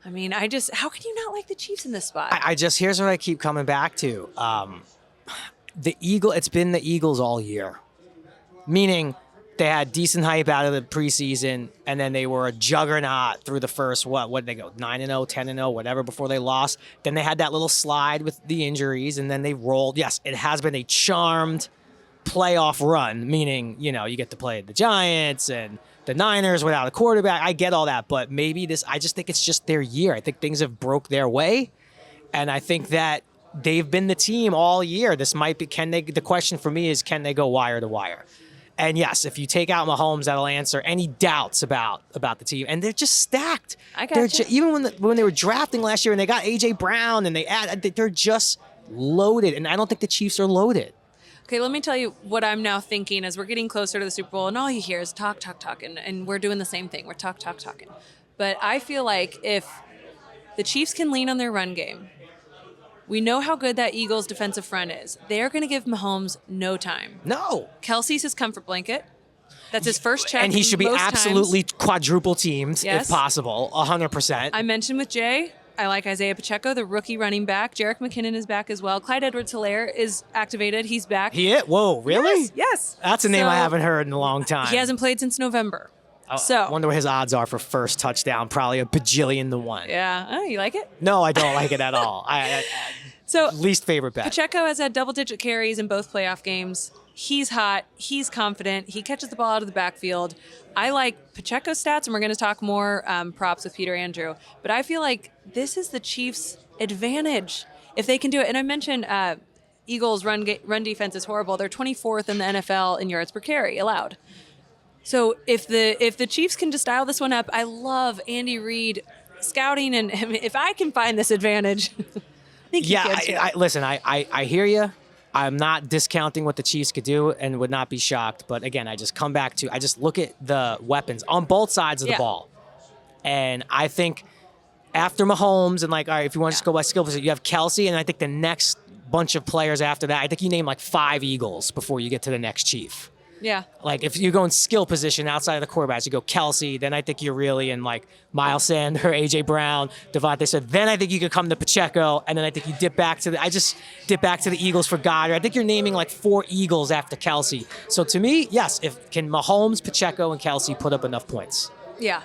I mean, how can you not like the Chiefs in this spot? Here's what I keep coming back to. It's been the Eagles all year. Meaning they had decent hype out of the preseason, and then they were a juggernaut through the first, what did they go, 9-0, 10-0, whatever, before they lost. Then they had that little slide with the injuries, and then they rolled. Yes, it has been a charmed playoff run, meaning, you get to play the Giants and the Niners without a quarterback. I get all that, but I just think it's just their year. I think things have broke their way, and I think that they've been the team all year. This might be, the question for me is, can they go wire to wire? And yes, if you take out Mahomes, that'll answer any doubts about the team. And they're just stacked. I got you. Even when they were drafting last year and they got A.J. Brown and they're just loaded. And I don't think the Chiefs are loaded. Okay, let me tell you what I'm now thinking as we're getting closer to the Super Bowl, and all you hear is talk, and we're doing the same thing. We're talking. But I feel like if the Chiefs can lean on their run game, we know how good that Eagles defensive front is. They're going to give Mahomes no time. No. Kelsey's his comfort blanket. That's his first check. And he should be absolutely quadruple teamed, Yes. if possible, 100%. I mentioned with Jay, I like Isaiah Pacheco, the rookie running back. Jerick McKinnon is back as well. Clyde Edwards-Helaire is activated. He's back. Whoa, really? Yes. That's a name I haven't heard in a long time. He hasn't played since November. I wonder what his odds are for first touchdown. Probably a bajillion to 1. Yeah. Oh, you like it? No, I don't like it at all. So least favorite bet. Pacheco has had double-digit carries in both playoff games. He's hot. He's confident. He catches the ball out of the backfield. I like Pacheco's stats, and we're going to talk more props with Peter Andrew. But I feel like this is the Chiefs' advantage if they can do it. And I mentioned Eagles' run defense is horrible. They're 24th in the NFL in yards per carry allowed. So if the Chiefs can just dial this one up, I love Andy Reid scouting, and if I can find this advantage. Listen, I hear you. I'm not discounting what the Chiefs could do and would not be shocked. But again, I just come back to, I just look at the weapons on both sides of the ball. And I think after Mahomes and all right, if you want to just go by skill position, you have Kelsey. And I think the next bunch of players after that, I think you name 5 Eagles before you get to the next Chief. Yeah. If you're going skill position outside of the quarterbacks, you go Kelsey, then I think you're really in Miles Sanders, A.J. Brown, Devontae Smith. Then I think you could come to Pacheco, and then I think you dip back to the Eagles for Goddard. I think you're naming 4 Eagles after Kelsey. So to me, yes, can Mahomes, Pacheco, and Kelsey put up enough points? Yeah.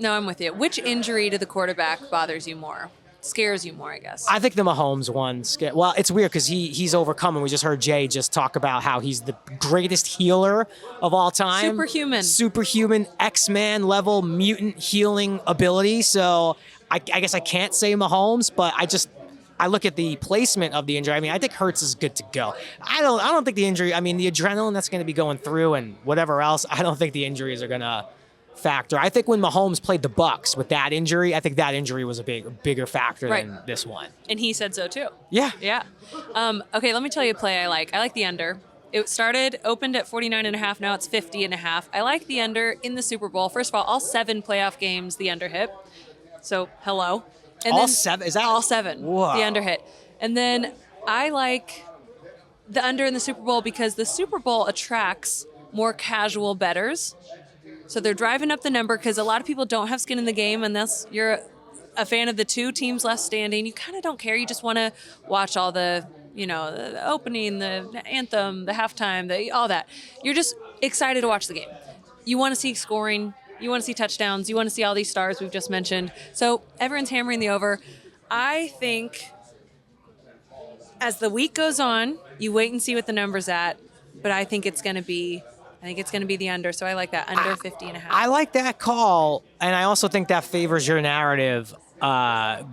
No, I'm with you. Which injury to the quarterback bothers you more? Scares you more, I guess. I think the Mahomes one. Well, it's weird because he's overcome, and we just heard Jay just talk about how he's the greatest healer of all time. Superhuman, X-Man level mutant healing ability. So I guess I can't say Mahomes, but I look at the placement of the injury. I mean, I think Hurts is good to go. I don't think the injury. I mean, the adrenaline that's going to be going through and whatever else. I don't think the injuries are going to factor. I think when Mahomes played the Bucs with that injury, I think that injury was a bigger factor than this one. And he said so too. Yeah. Yeah. Okay, let me tell you a play I like. I like the under. It opened at 49.5. Now it's 50.5. I like the under in the Super Bowl. First of all 7 playoff games, the under hit. So, hello. And all then, 7? Is that all 7? Whoa. The under hit. And then I like the under in the Super Bowl because the Super Bowl attracts more casual bettors. So they're driving up the number because a lot of people don't have skin in the game, unless you're a fan of the 2 teams left standing. You kind of don't care. You just want to watch all the opening, the anthem, the halftime, all that. You're just excited to watch the game. You want to see scoring. You want to see touchdowns. You want to see all these stars we've just mentioned. So everyone's hammering the over. I think as the week goes on, you wait and see what the number's at. But I think it's going to be the under, so I like that, under 50.5. I like that call, and I also think that favors your narrative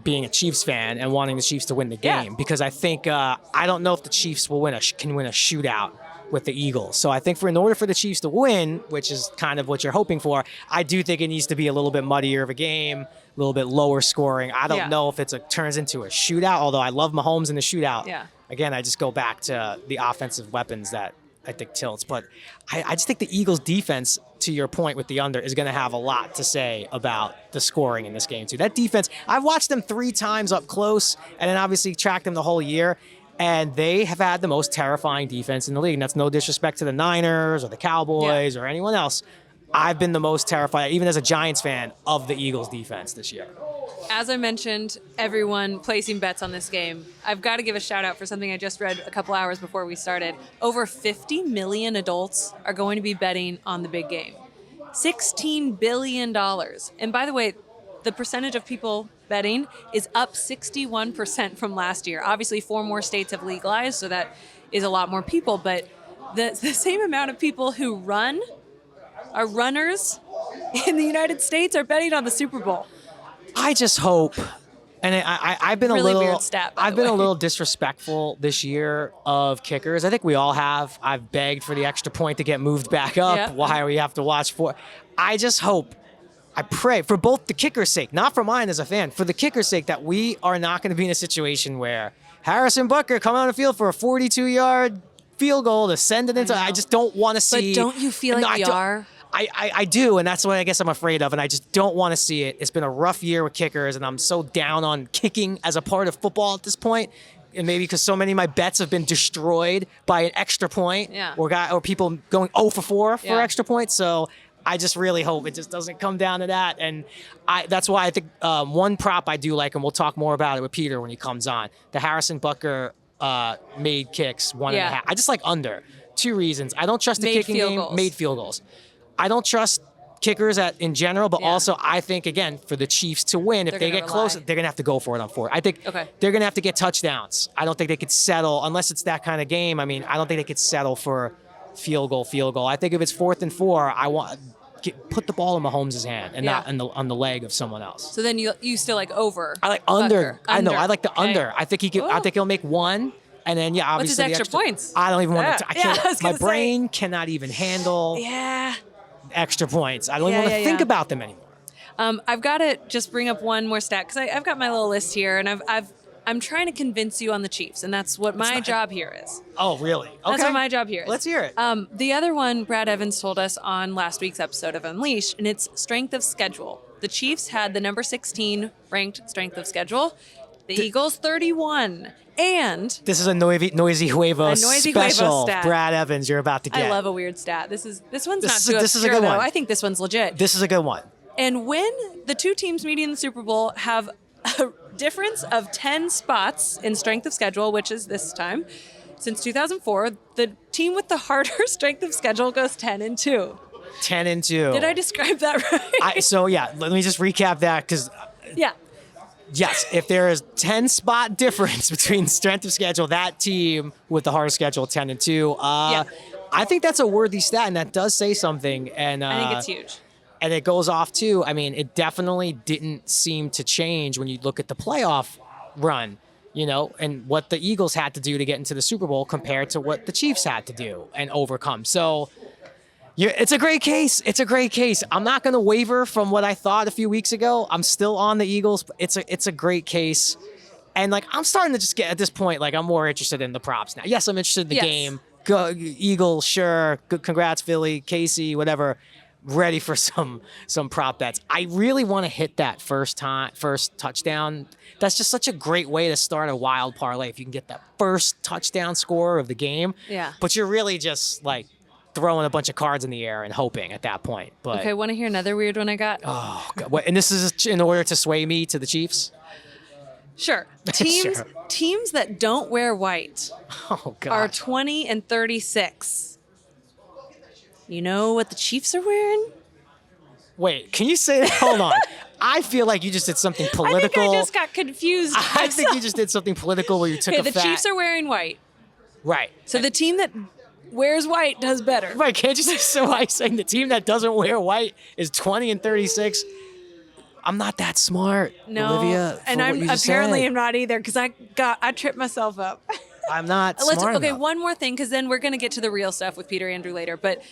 being a Chiefs fan and wanting the Chiefs to win the game, because I think I don't know if the Chiefs can win a shootout with the Eagles. So I think in order for the Chiefs to win, which is kind of what you're hoping for, I do think it needs to be a little bit muddier of a game, a little bit lower scoring. I don't know if turns into a shootout, although I love Mahomes in the shootout. Yeah. Again, I just go back to the offensive weapons that I think tilts, but I just think the Eagles defense, to your point with the under, is going to have a lot to say about the scoring in this game too. That defense, I've watched them 3 times up close and then obviously tracked them the whole year. And they have had the most terrifying defense in the league. And that's no disrespect to the Niners or the Cowboys or anyone else. I've been the most terrified, even as a Giants fan, of the Eagles' defense this year. As I mentioned, everyone placing bets on this game. I've got to give a shout out for something I just read a couple hours before we started. Over 50 million adults are going to be betting on the big game. $16 billion. And by the way, the percentage of people betting is up 61% from last year. Obviously, 4 more states have legalized, so that is a lot more people. But the same amount of people who are runners in the United States are betting on the Super Bowl. I just hope, and I've been Really a little, weird stat, I've been a little disrespectful this year of kickers. I think we all have. I've begged for the extra point to get moved back up. Yeah. Why we have to watch for? I just hope, I pray for both the kicker's sake, not for mine as a fan, for the kicker's sake, that we are not going to be in a situation where Harrison Butker come on the field for a 42-yard field goal to send it into. I just don't want to see. But don't you feel like we are? I do, and that's what I guess I'm afraid of, and I just don't want to see it. It's been a rough year with kickers, and I'm so down on kicking as a part of football at this point, and maybe because so many of my bets have been destroyed by an extra point, or people going 0 for 4 for extra points. So I just really hope it just doesn't come down to that, and that's why I think one prop I do like, and we'll talk more about it with Peter when he comes on. The Harrison Butker made kicks 1.5. I just like under. 2 reasons. I don't trust the kicking game. Made field goals. I don't trust kickers in general, but also I think, again, for the Chiefs to win, if they get close, they're going to have to go for it on 4. I think they're going to have to get touchdowns. I don't think they could settle, unless it's that kind of game. I mean, I don't think they could settle for field goal. I think if it's 4th and 4, I want put the ball in Mahomes' hand and not on the leg of someone else. So then you still like over. I like under. I know. I like the Okay. under. I think I think he'll make 1. And then, obviously. What's his extra points? I don't even want to. I can't. My brain say. cannot even handle. Yeah. Extra points. I don't even want to think about them anymore. I've got to just bring up one more stat because I've got my little list here, and I'm trying to convince you on the Chiefs, and that's what my job here is. Oh, really? Okay. That's what my job here is. Let's hear it. The other one, Brad Evans told us on last week's episode of Unleashed, and it's strength of schedule. The Chiefs had the number 16 ranked strength of schedule. The Eagles 31. And this is a noisy huevo special. Stat. Brad Evans, you're about to get. I love a weird stat. This one's not too this is a good one. I think this one's legit. This is a good one. And when the 2 teams meeting in the Super Bowl have a difference of 10 spots in strength of schedule, which is this time, since 2004, the team with the harder strength of schedule goes 10-2. 10-2. Did I describe that right? Let me just recap that because. Yeah. Yes, if there is 10 spot difference between strength of schedule, that team with the hardest schedule, 10-2. I think that's a worthy stat, and that does say something. And I think it's huge. And it goes off too. I mean, it definitely didn't seem to change when you look at the playoff run, and what the Eagles had to do to get into the Super Bowl compared to what the Chiefs had to do and overcome. So. It's a great case. It's a great case. I'm not going to waver from what I thought a few weeks ago. I'm still on the Eagles. But it's a great case. And, I'm starting to just get, at this point, I'm more interested in the props now. Yes, I'm interested in the game. Go, Eagles, sure. Good, congrats, Philly, Casey, whatever. Ready for some prop bets. I really want to hit that first touchdown. That's just such a great way to start a wild parlay if you can get that first touchdown score of the game. Yeah. But you're really just, throwing a bunch of cards in the air and hoping at that point. But Okay, want to hear another weird one I got? Oh, God. And this is in order to sway me to the Chiefs? Sure. Teams that don't wear white are 20-36. You know what the Chiefs are wearing? Wait, can you say that? Hold on. I feel like you just did something political. I think I just got confused. I think you just did something political where you took the Chiefs are wearing white. Right. So the team that wears white does better. Right, can't you say so? I'm saying the team that doesn't wear white is 20-36. I'm not that smart, Olivia. And I'm apparently not either because I tripped myself up. I'm not smart enough. One more thing because then we're going to get to the real stuff with Peter Andrew later. But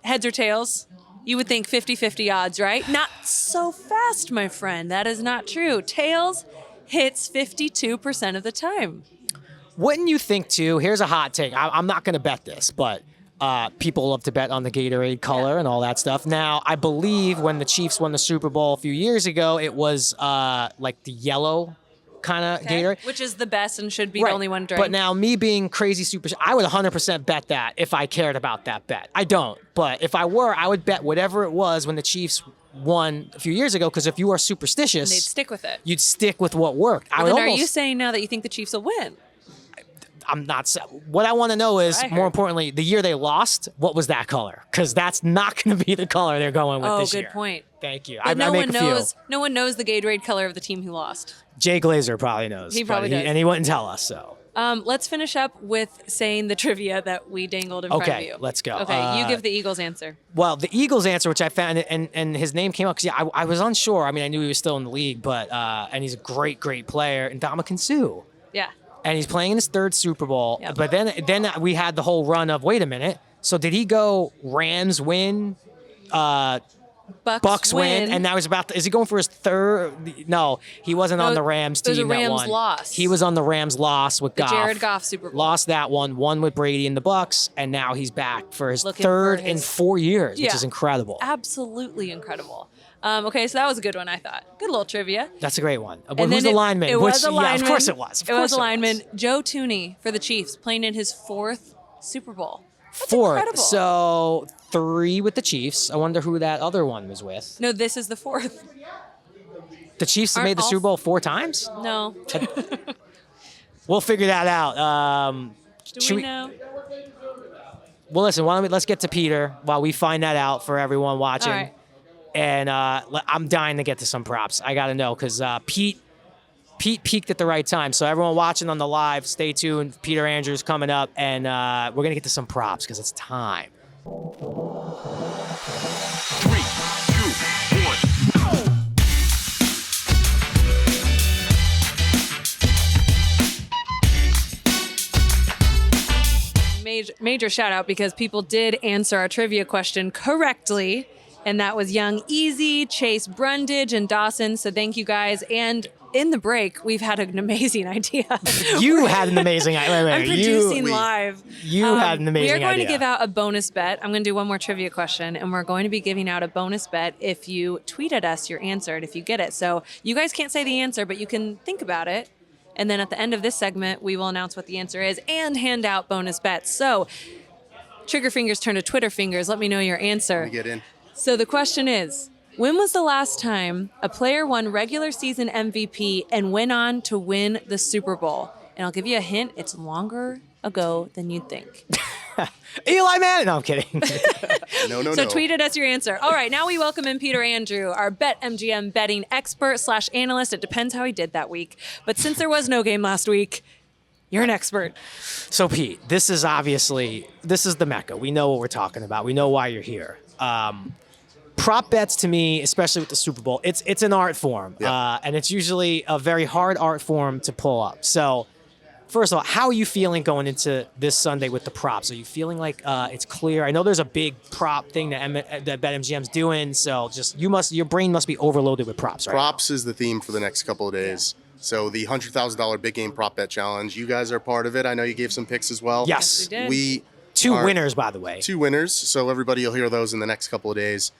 heads or tails, you would think 50-50 odds, right? Not so fast, my friend. That is not true. Tails hits 52% of the time. Wouldn't you think, too, here's a hot take. I'm not going to bet this, but people love to bet on the Gatorade color and all that stuff. Now, I believe when the Chiefs won the Super Bowl a few years ago, it was the yellow kind of Gatorade. Which is the best and should be the only one drink. But now me being crazy super, I would 100% bet that if I cared about that bet. I don't, but if I were, I would bet whatever it was when the Chiefs won a few years ago, because if you are superstitious, and they'd stick with it. You'd stick with what worked. Well, are you saying now that you think the Chiefs will win? I'm not. What I want to know is, more importantly, the year they lost, what was that color? Because that's not going to be the color they're going with this year. Oh, good point. Thank you. But no one knows the Gatorade color of the team who lost. Jay Glazer probably knows. He probably does. And he wouldn't tell us, so. Let's finish up with saying the trivia that we dangled in front of you. Okay, let's go. Okay, you give the Eagles answer. Well, the Eagles answer, which I found, and his name came up because I was unsure. I mean, I knew he was still in the league, but and he's a great player, and Ndamukong Suh. Yeah. And he's playing in his third Super Bowl. Yep. But then we had the whole run of, wait a minute, so did he go Rams win, Bucks win, and now he's is he going for his third? No, he wasn't on the Rams team. It was a Rams that won. loss. He was on the Rams loss with Goff. Jared Goff Super Bowl. Lost that one, won with Brady and the Bucks, and now he's back for his third in 4 years, which is incredible. Absolutely incredible. Okay, so that was a good one, I thought. Good little trivia. That's a great one. And who's the lineman? It was a lineman. Yeah, of course it was. It was a lineman. Joe Tooney for the Chiefs, playing in his 4th Super Bowl. That's fourth. Incredible. So 3 with the Chiefs. I wonder who that other one was with. No, this is the 4th. The Chiefs have made the Super Bowl 4 times? No. We'll figure that out. Do we know? Well, listen, let's get to Peter while we find that out for everyone watching. All right. And I'm dying to get to some props. I got to know because Pete peaked at the right time. So everyone watching on the live, stay tuned. Peter Andrews coming up, and we're going to get to some props because it's time. 3, 2, 1. Major shout out because people did answer our trivia question correctly. And that was Young Easy, Chase Brundage, and Dawson. So thank you guys. And in the break, we've had an amazing idea. You had an amazing idea. I'm producing live. You had an amazing idea. We are going to give out a bonus bet. I'm going to do one more trivia question, and we're going to be giving out a bonus bet if you tweet at us your answer and if you get it. So you guys can't say the answer, but you can think about it. And then at the end of this segment, we will announce what the answer is and hand out bonus bets. So trigger fingers turn to Twitter fingers. Let me know your answer. Let me get in. So the question is, when was the last time a player won regular season MVP and went on to win the Super Bowl? And I'll give you a hint, it's longer ago than you'd think. Eli Manning. No, I'm kidding. No. So tweeted us your answer. All right, now we welcome in Peter Andrew, our BetMGM betting expert / analyst. It depends how he did that week. But since there was no game last week, you're an expert. So Pete, this is the Mecca. We know what we're talking about. We know why you're here. Prop bets to me, especially with the Super Bowl, it's an art form, and it's usually a very hard art form to pull up. So, first of all, how are you feeling going into this Sunday with the props? Are you feeling like it's clear? I know there's a big prop thing that BetMGM's doing, so your brain must be overloaded with props, right? Props is the theme for the next couple of days. So the $100,000 big game prop bet challenge, you guys are part of it. I know you gave some picks as well. Yes, we did. 2 winners, by the way. 2 winners, so everybody will hear those in the next couple of days.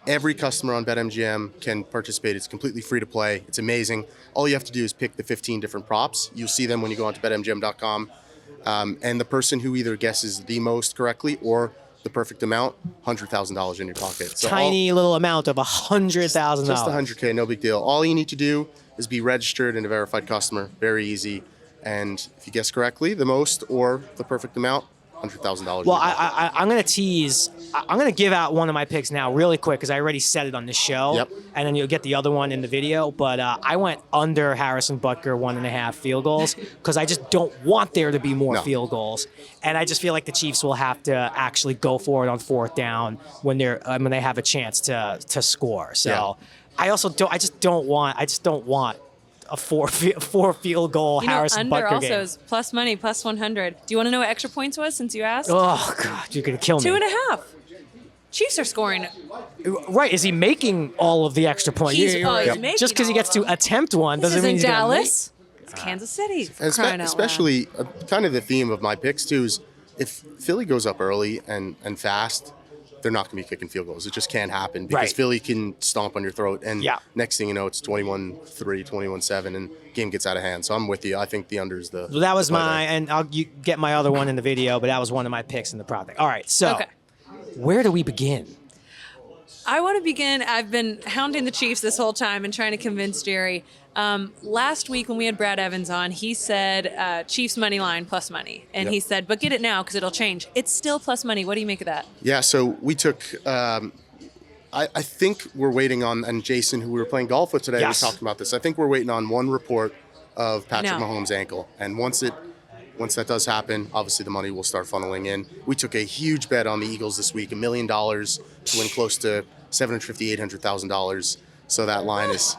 Every customer on BetMGM can participate. It's completely free to play. It's amazing. All you have to do is pick the 15 different props. You'll see them when you go onto betmgm.com. And the person who either guesses the most correctly or the perfect amount, $100,000 in your pocket. So Tiny little amount of $100,000. Just $100K, no big deal. All you need to do is be registered and a verified customer. Very easy. And if you guess correctly, the most or the perfect amount, $100,000. Well, I'm going to tease. I'm going to give out one of my picks now really quick because I already said it on the show. Yep. And then you'll get the other one in the video. But I went under Harrison Butker 1.5 field goals because I just don't want there to be more field goals. And I just feel like the Chiefs will have to actually go for it on 4th down when they have a chance to score. So I don't want a four field goal Harrison under Butker also game. is plus money, plus 100. Do you want to know what extra points was since you asked? Oh, God, you're going to kill me. 2.5. Chiefs are scoring. Right. Is he making all of the extra points? He's making just because he gets to attempt one doesn't mean he's going to make. Dallas. It's Kansas City. Especially kind of the theme of my picks, too, is if Philly goes up early and fast, they're not going to be kicking field goals. It just can't happen because Philly can stomp on your throat. And next thing you know, it's 21-3, 21-7, and game gets out of hand. So I'm with you. I think the under is the. Well, that was and I'll get my other one in the video, but that was one of my picks in the prop pick. All right, so where do we begin? I want to begin. I've been hounding the Chiefs this whole time and trying to convince Jerry. Last week when we had Brad Evans on, he said Chiefs money line plus money. And he said, but get it now because it'll change. It's still plus money. What do you make of that? Yeah, so we took, I think we're waiting on, and Jason, who we were playing golf with today, was talking about this. I think we're waiting on one report of Patrick Mahomes' ankle. And once that does happen, obviously the money will start funneling in. We took a huge bet on the Eagles this week, $1 million to win close to $750,000, $800,000. So that line is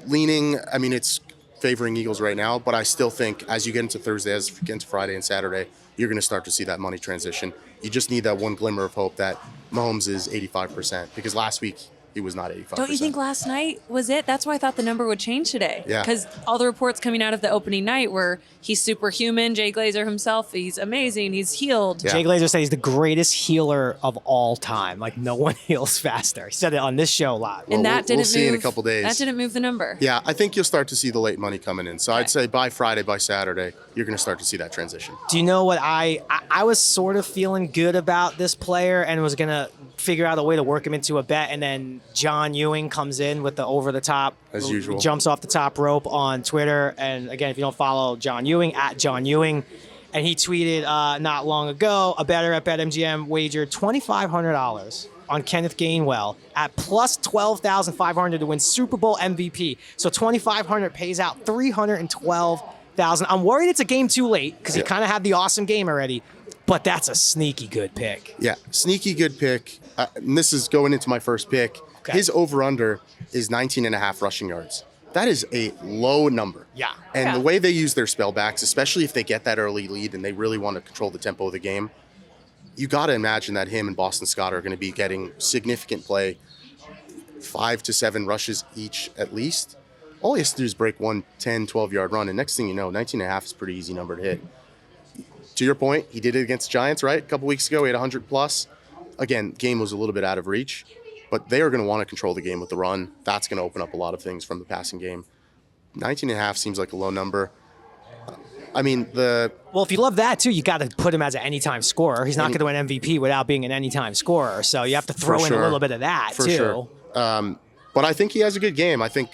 leaning. I mean, it's favoring Eagles right now, but I still think as you get into Thursday, as you get into Friday and Saturday, you're going to start to see that money transition. You just need that one glimmer of hope that Mahomes is 85%, because last week he was not 85%. Don't you think last night was it? That's why I thought the number would change today. Yeah. Because all the reports coming out of the opening night were he's superhuman. Jay Glazer himself, he's amazing. He's healed. Jay Glazer said he's the greatest healer of all time. Like, no one heals faster. He said it on this show a lot. And that didn't we'll see in a couple days. That didn't move the number. Yeah, I think you'll start to see the late money coming in. So I'd say by Friday, by Saturday, you're going to start to see that transition. Do you know what I was sort of feeling good about this player and was going to figure out a way to work him into a bet, and then John Ewing comes in with the over-the-top. As usual. Jumps off the top rope on Twitter. And again, if you don't follow John Ewing, at John Ewing, and he tweeted not long ago, a bettor at BetMGM wagered $2,500 on Kenneth Gainwell at plus 12,500 to win Super Bowl MVP. So 2,500 pays out 312,000. I'm worried it's a game too late because he kind of had the awesome game already, but that's a sneaky good pick. Yeah, sneaky good pick. And this is going into my first pick. Okay. His over-under is 19.5 rushing yards. That is a low number. Yeah. And the way they use their spellbacks, especially if they get that early lead and they really want to control the tempo of the game, you got to imagine that him and Boston Scott are going to be getting significant play, 5 to 7 rushes each at least. All he has to do is break one 10, 12-yard run, and next thing you know, 19.5 is a pretty easy number to hit. To your point, he did it against the Giants, right? A couple weeks ago, he had 100 plus. Again, game was a little bit out of reach, but they are going to want to control the game with the run. That's going to open up a lot of things from the passing game. 19.5 seems like a low number. I mean, well, if you love that too, you got to put him as an anytime scorer. He's not going to win MVP without being an anytime scorer, so you have to throw in a little bit of that too. Sure. But I think he has a good game. I think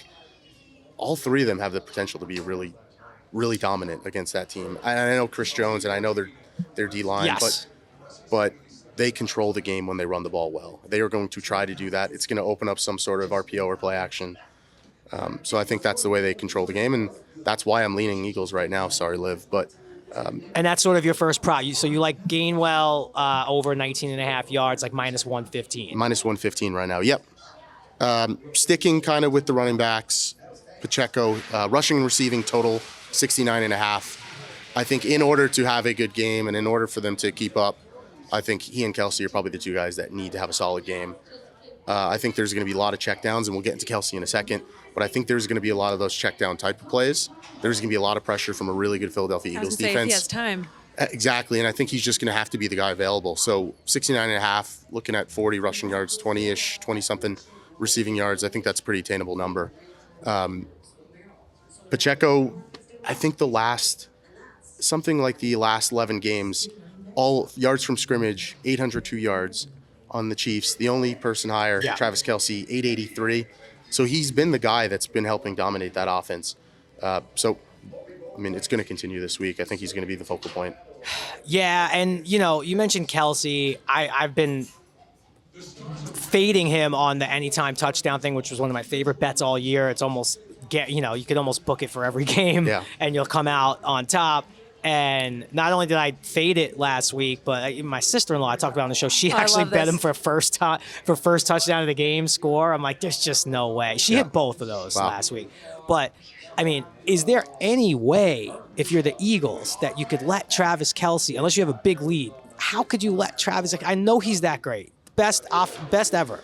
all three of them have the potential to be really, really dominant against that team. I know Chris Jones and I know their D-line, but they control the game when they run the ball well. They are going to try to do that. It's going to open up some sort of RPO or play action. So I think that's the way they control the game, and that's why I'm leaning Eagles right now. Sorry, Liv, but and that's sort of your first prop. So you like Gainwell over 19.5 yards, like minus 115. Minus 115 right now. Yep. Sticking kind of with the running backs, Pacheco, rushing and receiving total 69.5. I think in order to have a good game and in order for them to keep up, I think he and Kelsey are probably the two guys that need to have a solid game. I think there's going to be a lot of checkdowns, and we'll get into Kelsey in a second, but I think there's going to be a lot of those checkdown type of plays. There's going to be a lot of pressure from a really good Philadelphia Eagles defense. If he has time. Exactly, and I think he's just going to have to be the guy available. So 69.5, looking at 40 rushing yards, 20-ish, 20-something receiving yards. I think that's a pretty attainable number. Pacheco, I think the last 11 games, all yards from scrimmage, 802 yards on the Chiefs. The only person higher, Travis Kelce, 883. So he's been the guy that's been helping dominate that offense. So, I mean, it's going to continue this week. I think he's going to be the focal point. Yeah, and, you mentioned Kelce. I've been fading him on the anytime touchdown thing, which was one of my favorite bets all year. It's almost, you could almost book it for every game, and you'll come out on top. And not only did I fade it last week, but my sister-in-law I talked about on the show, she actually bet him for first touchdown of the game score. I'm like, there's just no way. She hit both of those last week. But, I mean, is there any way, if you're the Eagles, that you could let Travis Kelce, unless you have a big lead, how could you let Travis? I know he's that great, best ever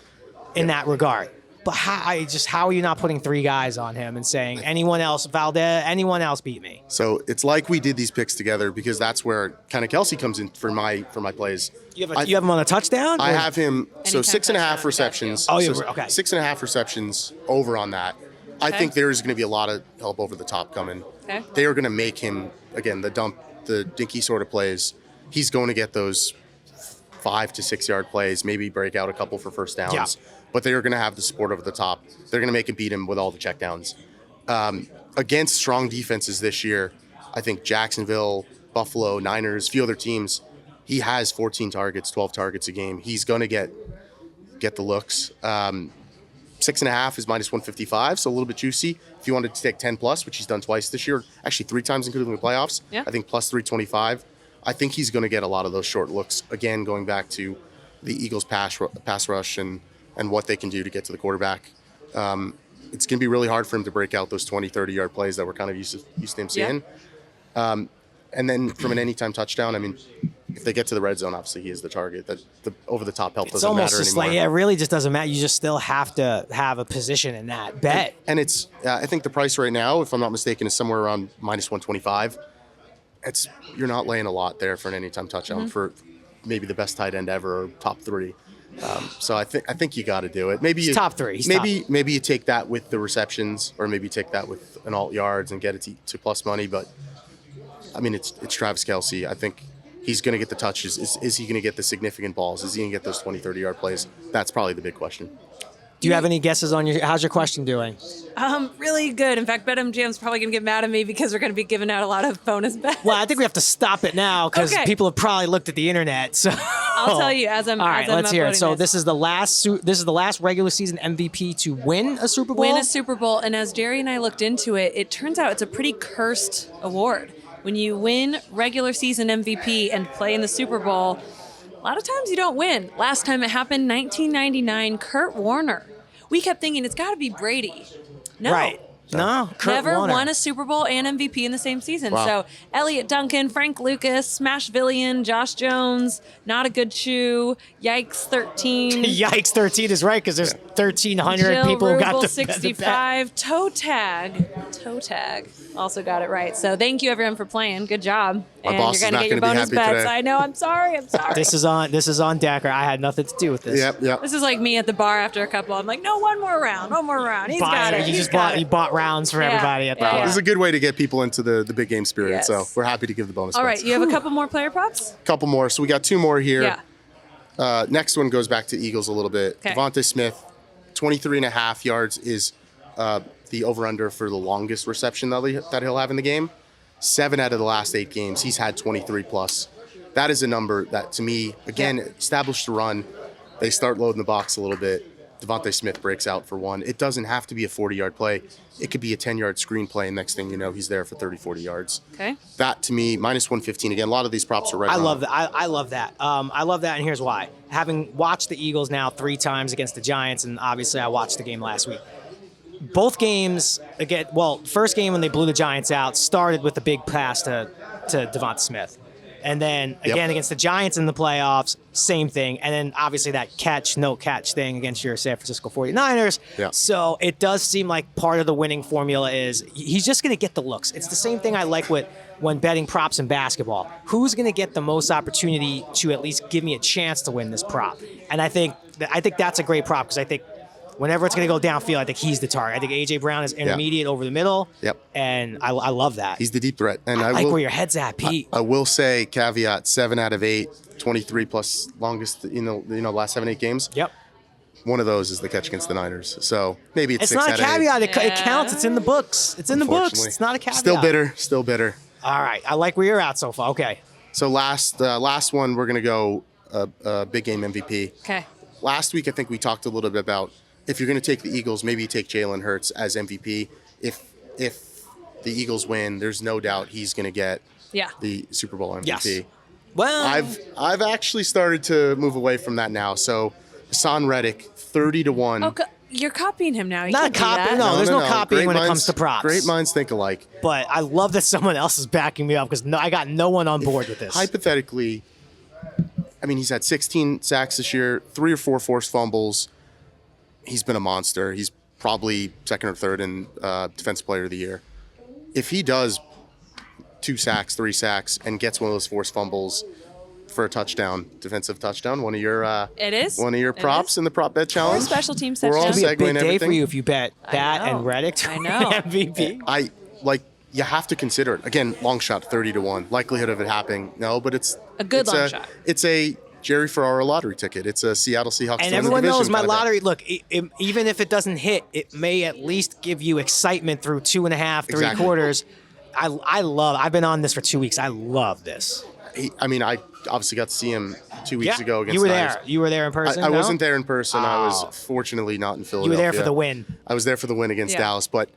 in that regard. But how are you not putting 3 guys on him and saying anyone else, Valdez, anyone else beat me? So it's like we did these picks together because that's where kind of Kelsey comes in for my plays. You have him on a touchdown? I have him. So Anytime 6.5 receptions. Oh, yeah, so okay. 6.5 receptions over on that. I think there's going to be a lot of help over the top coming. Okay. They are going to make him again the dinky sort of plays. He's going to get those 5 to 6 yard plays, maybe break out a couple for first downs. Yeah. But they are going to have the support over the top. They're going to make him beat him with all the checkdowns. Against strong defenses this year, I think Jacksonville, Buffalo, Niners, a few other teams, he has 14 targets, 12 targets a game. He's going to get the looks. 6.5 is minus 155, so a little bit juicy. If you wanted to take 10 plus, which he's done twice this year, actually 3 times including the playoffs, I think plus 325. I think he's going to get a lot of those short looks. Again, going back to the Eagles' pass rush and what they can do to get to the quarterback. It's going to be really hard for him to break out those 20, 30-yard plays that we're kind of used to him seeing. And then from an anytime touchdown, I mean, if they get to the red zone, obviously he is the target. The over-the-top help doesn't matter anymore. It's almost it really just doesn't matter. You just still have to have a position in that bet. And it's, I think the price right now, if I'm not mistaken, is somewhere around minus 125. You're not laying a lot there for an anytime touchdown for maybe the best tight end ever or top 3. So I think you got to do it. Maybe top 3. Maybe you take that with the receptions, or maybe you take that with an alt yards and get it to plus money. But I mean, it's Travis Kelce. I think he's going to get the touches. Is he going to get the significant balls? Is he going to get those 20, 30-yard plays? That's probably the big question. Do you have any guesses on how's your question doing? Really good. In fact, BetMGM's probably going to get mad at me because we're going to be giving out a lot of bonus bets. Well, I think we have to stop it now because people have probably looked at the internet. So I'll tell you as I'm. All right, let's hear it. So this is the last regular season MVP to win a Super Bowl. Win a Super Bowl, and as Jerry and I looked into it, it turns out it's a pretty cursed award. When you win regular season MVP and play in the Super Bowl, a lot of times you don't win. Last time it happened, 1999, Kurt Warner. We kept thinking it's got to be Brady. No. Right. No, Kurt Never Warner. won a Super Bowl and MVP in the same season. Wow. So Elliott Duncan, Frank Lucas, Smash Villian, Josh Jones, Not a Good Shoe, Yikes 13. Yikes 13 is right because there's 1,300 people who got Rubel, the 65. Toe tag also got it right. So thank you everyone for playing. Good job. My and boss you're is gonna not get your gonna be bonus happy bets. today. I know. I'm sorry. This is on Dekker. I had nothing to do with this. Yep. This is like me at the bar after a couple. I'm like, no, one more round. He's got it. You bought rounds for everybody at the bar. This is a good way to get people into the big game spirit. Yes. So we're happy to give the bonus. All bets. right, you have a couple more player props? Couple more. So we got 2 more here. Yeah. Next one goes back to Eagles a little bit. Okay. Devontae Smith, 23.5 yards is the over-under for the longest reception that he'll have in the game. 7 out of the last 8 games, he's had 23 plus. That is a number that, to me, again, established the run. They start loading the box a little bit. Devontae Smith breaks out for 1. It doesn't have to be a 40-yard play. It could be a 10-yard screen play, and next thing you know, he's there for 30, 40 yards. Okay. That, to me, minus 115. Again, a lot of these props are right I on. love that. I love that. I love that, and here's why. Having watched the Eagles now 3 times against the Giants, and obviously I watched the game last week. Both games, first game when they blew the Giants out, started with a big pass to Devontae Smith. And then again against the Giants in the playoffs, same thing. And then obviously that no catch thing against your San Francisco 49ers. Yeah. So it does seem like part of the winning formula is he's just going to get the looks. It's the same thing I like with when betting props in basketball. Who's going to get the most opportunity to at least give me a chance to win this prop? And I think that's a great prop because I think whenever it's going to go downfield, I think he's the target. I think A.J. Brown is intermediate over the middle. Yep. And I love that. He's the deep threat. And I like where your head's at, Pete. I will say, caveat, 7 out of 8, 23 plus longest, last 7, 8 games. Yep. One of those is the catch against the Niners. So maybe it's 6 not out a of 8. caveat. It counts. It's in the books. It's in the books. It's not a caveat. Still bitter. All right. I like where you're at so far. Okay. So last one, we're going to go big game MVP. Okay. Last week, I think we talked a little bit about if you're going to take the Eagles, maybe you take Jalen Hurts as MVP. If the Eagles win, there's no doubt he's going to get the Super Bowl MVP. Yes. Well, I've actually started to move away from that now. So Hassan Reddick, 30-1. Oh, you're copying him now. You not can't do copying. that. No, there's no copying when it comes to props. Great minds think alike. But I love that someone else is backing me up because I got no one on board with this. he's been a monster. He's probably second or third in Defensive Player of the Year. If he does 2 sacks, 3 sacks, and gets one of those forced fumbles for a touchdown, defensive touchdown, one of your props in the prop bet challenge. Or special teams We're all touchdown. It'd be a segueing big day everything. for you if you bet that and Reddick to I win know. MVP. You have to consider it. Again, long shot, 30-1. Likelihood of it happening, no, but it's A good long shot. It's a Jerry Ferrara lottery ticket. It's a Seattle Seahawks. And to win the everyone division knows my kind of bet. lottery. Look, even if it doesn't hit, it may at least give you excitement through 2.5, 3 Exactly. quarters. I've been on this for 2 weeks. I love this. I obviously got to see him 2 weeks ago against you were the there. Niners. You were there in person. I no? wasn't there in person. I Oh. was fortunately not in You Philadelphia. were there for the win. I was there for the win against Yeah. Dallas, but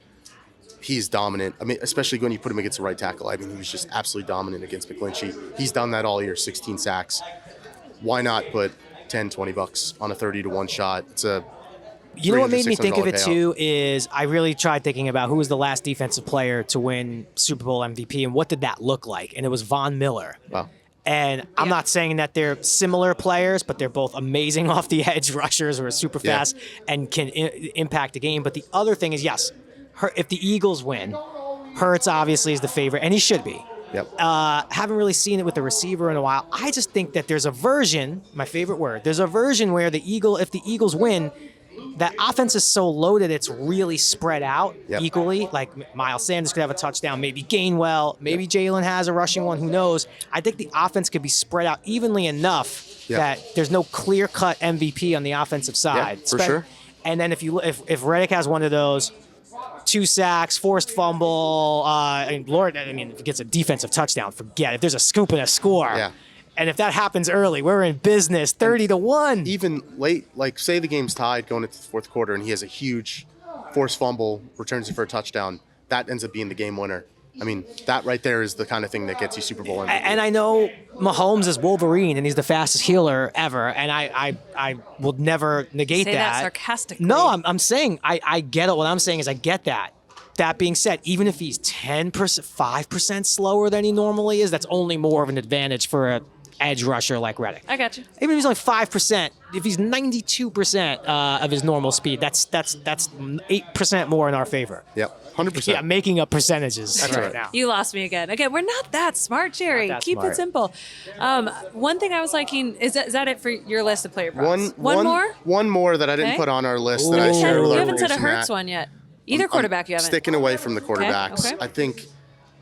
he's dominant. I mean, especially when you put him against the right tackle. I mean, he was just absolutely dominant against McGlinchey. He's done that all year, 16 sacks. Why not put $10-20 on a 30-1 shot? It's a You know what made me $300-600 think of it payout. too is I really tried thinking about who was the last defensive player to win Super Bowl MVP and what did that look like, and it was Von Miller. Wow. And I'm not saying that they're similar players, but they're both amazing off the edge rushers who are super Yeah. fast and can impact the game. But the other thing is, yes, if the Eagles win, Hurts obviously is the favorite, and he should be. Yep. Haven't really seen it with the receiver in a while. I just think that there's a version, my favorite word, there's a version where if the Eagles win, that offense is so loaded it's really spread out equally. Like Miles Sanders could have a touchdown, maybe Gainwell, maybe Jalen has a rushing one, who knows. I think the offense could be spread out evenly enough that there's no clear-cut MVP on the offensive side. Yeah, for sure. And then if Reddick has one of those, 2 sacks, forced fumble, if he gets a defensive touchdown, forget it. If there's a scoop and a score. Yeah. And if that happens early, we're in business, 30-1. Even late, like say the game's tied going into the fourth quarter and he has a huge forced fumble, returns it for a touchdown, that ends up being the game winner. I mean, that right there is the kind of thing that gets you Super Bowl MVP. And I know Mahomes is Wolverine and he's the fastest healer ever, and I will never negate Say that. that sarcastically. No, I'm saying I get it. What I'm saying is I get that. That being said, even if he's 10%, 5% slower than he normally is, that's only more of an advantage for a edge rusher like Reddick. I got you. Even if he's only 5%, if he's 92% of his normal speed, that's 8% more in our favor. Yep, 100%. Yeah, making up percentages That's right right. now. You lost me again. Again, we're not that smart, Jerry. Not that Keep smart. it simple. One thing I was liking, is that it for your list of player props? One more? One more that I didn't Okay. put on our list Ooh. that I You shared with our haven't said a producer, Hurts Matt. one yet. Either quarterback you haven't. Sticking away from the quarterbacks. Okay. I think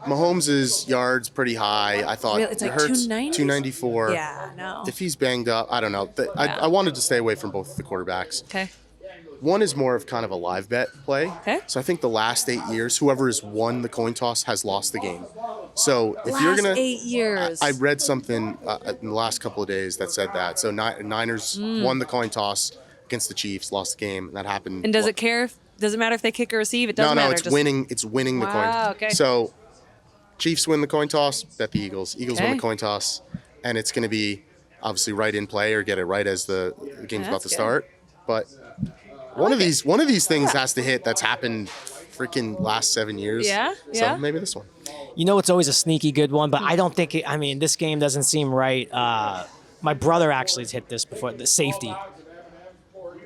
Mahomes' yards pretty high. I thought Really? It's like Hurts 290? 294. Yeah, no. If he's banged up, I don't know. I wanted to stay away from both the quarterbacks. Okay. One is more of kind of a live bet play. Okay. So I think the last 8 years, whoever has won the coin toss has lost the game. So if Last you're gonna, 8 years. I read something in the last couple of days that said that. So Niners won the coin toss against the Chiefs, lost the game, and that happened. And does it matter if they kick or receive? It doesn't No, matter. it's just- winning. It's winning the coin. Wow, okay. So Chiefs win the coin toss, bet the Eagles. Eagles win Okay. the coin toss, and it's going to be obviously right in play or get it right as the game's about that's to good. start. But one of these things has to hit. That's happened freaking last 7 years. Yeah, So yeah. maybe this one. You know, it's always a sneaky good one, but I don't think this game doesn't seem right. My brother actually has hit this before. The safety.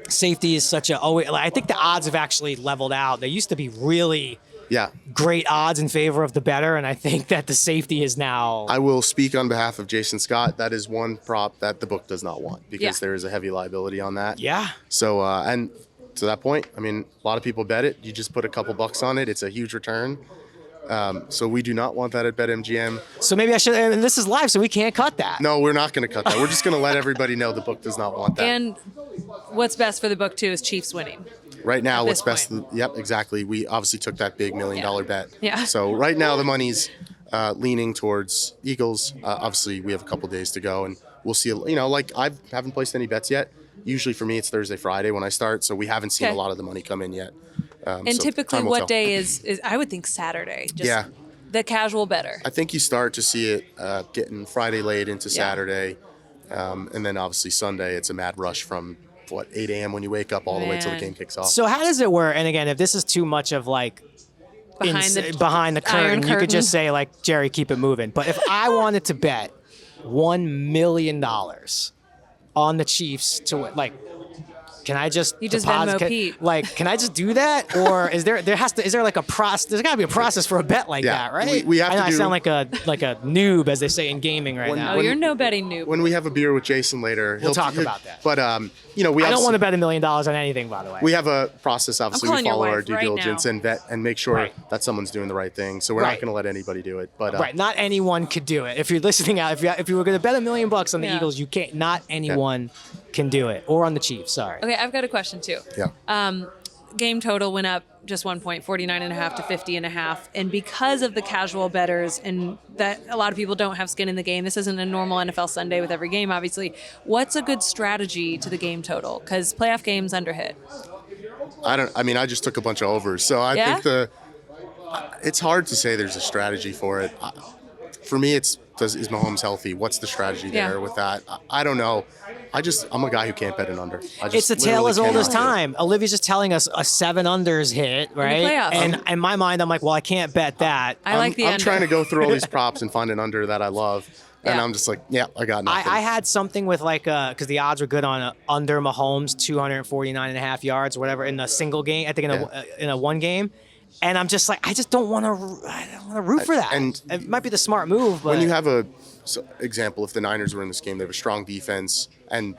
Safety is I think the odds have actually leveled out. There used to be really Yeah. great odds in favor of the bettor, and I think that the safety is now. I will speak on behalf of Jason Scott. That is one prop that the book does not want because Yeah. there is a heavy liability on that. Yeah. So, and to that point, I mean, a lot of people bet it. You just put a couple bucks on it. It's a huge return. So we do not want that at BetMGM. So maybe I should, and this is live, so we can't cut that. No, we're not going to cut that. We're just going to let everybody know the book does not want that. And what's best for the book, too, is Chiefs winning. Right now, at what's this best? Yep, exactly. We obviously took that big $1 million bet. Yeah. So right now the money's leaning towards Eagles. Obviously, we have a couple days to go, and we'll see. Like I haven't placed any bets yet. Usually for me, it's Thursday, Friday when I start, so we haven't seen Okay. a lot of the money come in yet. And so typically, time will what tell. day is I would think Saturday. Just Yeah. The casual bettor. I think you start to see it getting Friday late into Yeah. Saturday, and then obviously Sunday. It's a mad rush from 8 a.m. when you wake up all the way till the Man. game kicks off. So how does it work? And again, if this is too much of like behind the curtain, you could just say like, Jerry, keep it moving. But if I wanted to bet $1 million on the Chiefs to win, like can I just You just deposit? Venmo Pete. Can I just do that, or is there like a process? There's got to be a process for a bet like that, right? We have I know to I do- sound like a noob, as they say in gaming right now. Oh, you're no betting noob. When we have a beer with Jason later, We'll talk about that. But we I have don't want to bet $1 million on anything, by the way. We have a process. Obviously, calling we your follow our wife due right diligence now. and vet and make sure that someone's doing the right thing. So we're not Right. going to let anybody do it. But Right, not anyone could do it. If you're listening out, if you were going to bet $1 million on the Yeah. Eagles, you can't. Not anyone can do it, or on the Chiefs. Sorry. Okay, I've got a question too. Yeah. Game total went up just 1 point, 49.5 to 50.5. And because of the casual bettors and that a lot of people don't have skin in the game, this isn't a normal NFL Sunday with every game, obviously. What's a good strategy to the game total? Because playoff games underhit. I just took a bunch of overs. So I Yeah? think it's hard to say there's a strategy for it. For me, is Mahomes healthy? What's the strategy there with that? I don't know. I'm a guy who can't bet an under. It's a tale as old as cannot do it. time. Olivia's just telling us a 7 unders hit, right? playoffs. And in my mind, I'm like, well, I can't bet that. I like the I'm under. trying to go through all these props and find an under that I love. And Yeah. I'm just like, yeah, I got nothing. I had something with because the odds were good on under Mahomes 249.5 yards or whatever in a single game. I think in a one game, and I'm just like, I don't want to root for that. And it might be the smart move, but when you have example, if the Niners were in this game, they have a strong defense and.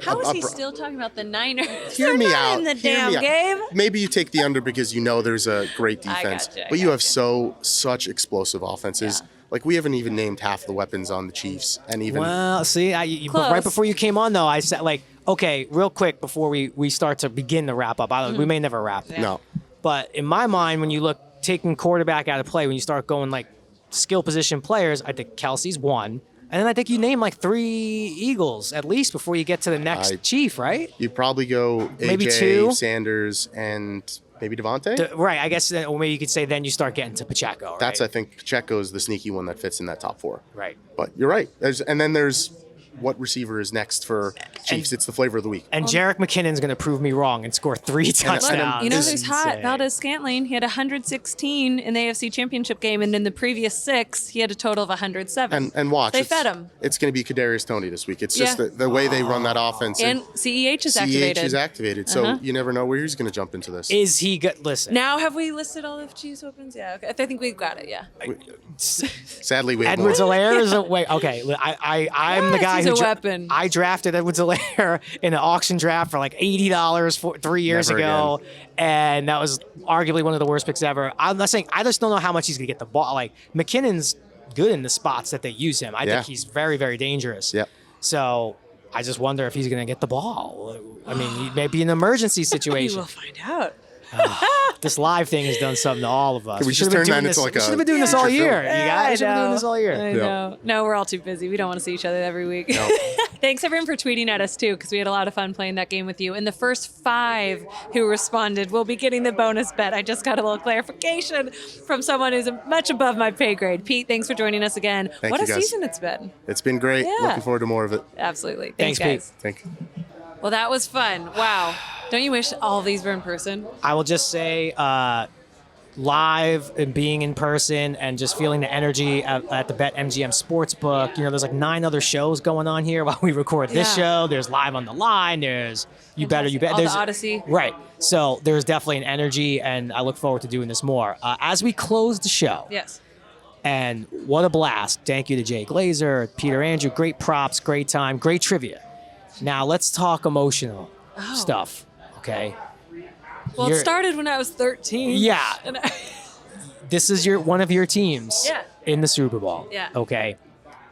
How is he still talking about the Niners? Hear me They're not out. in the Hear damn me out. game. Maybe you take the under because you know there's a great defense, gotcha, I but you have such explosive offenses. Yeah. Like we haven't even named half the weapons on the Chiefs, and even well, see, but Close. right before you came on though, I said okay, real quick before we start to begin the wrap up. We may never wrap. no. But in my mind, when you look taking quarterback out of play, when you start going like skill position players, I think Kelsey's one. And then I think you name like 3 Eagles at least before you get to the next Chief, right? You probably go AJ, Maybe 2. Sanders, and maybe Devontae. Right, I guess, or maybe you could say then you start getting to Pacheco, right? That's I think Pacheco's the sneaky one that fits in that top 4. Right. But you're right. There's what receiver is next for Chiefs. It's the flavor of the week. And Jerick McKinnon's going to prove me wrong and score 3 touchdowns. You know This who's is hot? insane. Valdez-Scantling. He had 116 in the AFC Championship game, and in the previous 6, he had a total of 107. And watch. They fed him. It's going to be Kadarius Toney this week. It's just the way they run that offense. And CEH is activated. CEH is activated, so you never know where he's going to jump into this. Is he good? Listen. Now, have we listed all of Chiefs' weapons? Yeah, okay. I think we've got it, yeah. Sadly, we have Edwards-Helaire is a wait. Okay, I'm the Yes, guy he's who a weapon. I drafted Edwards-Helaire in an auction draft for like $80 3 years Never ago, and that was arguably one of the worst picks ever. I'm not saying I just don't know how much he's gonna get the ball. Like McKinnon's good in the spots that they use him. I think he's very, very dangerous. Yep. So I just wonder if he's gonna get the ball. I mean, he may be an emergency We situation. will find out. This live thing has done something to all of us. Can we just should've been turn that doing into this- like we a should have been doing this all feature year. film? You guys should have been doing this all year. I know. No, we're all too busy. We don't want to see each other every week. No. Thanks everyone for tweeting at us too, because we had a lot of fun playing that game with you. And the first 5 who responded will be getting the bonus bet. I just got a little clarification from someone who's much above my pay grade. Pete, thanks for joining us again. Thank What you, a guys. season it's been. It's been great. Yeah. Looking forward to more of it. Absolutely. Thanks, guys. Pete. Thank you. Well, that was fun. Wow. Don't you wish all of these were in person? I will just say, live and being in person and just feeling the energy at the BetMGM Sportsbook. You know, there's like 9 other shows going on here while we record this show. There's Live on the Line. There's You Bet. All There's the Odyssey. Right. So there's definitely an energy, and I look forward to doing this more. As we close the show, Yes. and what a blast. Thank you to Jay Glazer, Peter Andrew. Great props, great time, great trivia. Now let's talk emotional stuff, okay? Well, it started when I was 13. Yeah. And This is one of your teams Yeah. in the Super Bowl. Yeah. Okay.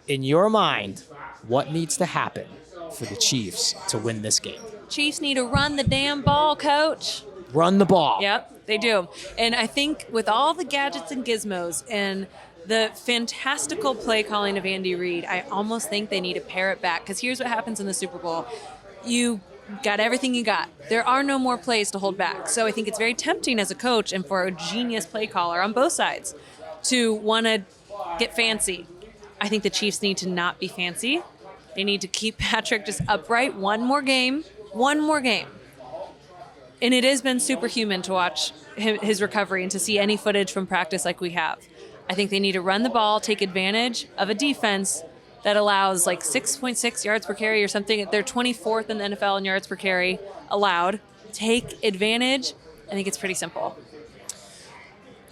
In your mind, what needs to happen for the Chiefs to win this game? Chiefs need to run the damn ball, coach. Run the ball. Yep, they do. And I think with all the gadgets and gizmos and the fantastical play calling of Andy Reid, I almost think they need to pare it back. Because here's what happens in the Super Bowl. You got everything you got. There are no more plays to hold back. So I think it's very tempting as a coach and for a genius play caller on both sides to want to get fancy. I think the Chiefs need to not be fancy. They need to keep Patrick just upright one more game. And it has been superhuman to watch his recovery and to see any footage from practice like we have. I think they need to run the ball, take advantage of a defense that allows like 6.6 yards per carry or something. They're 24th in the NFL in yards per carry allowed. Take advantage. I think it's pretty simple.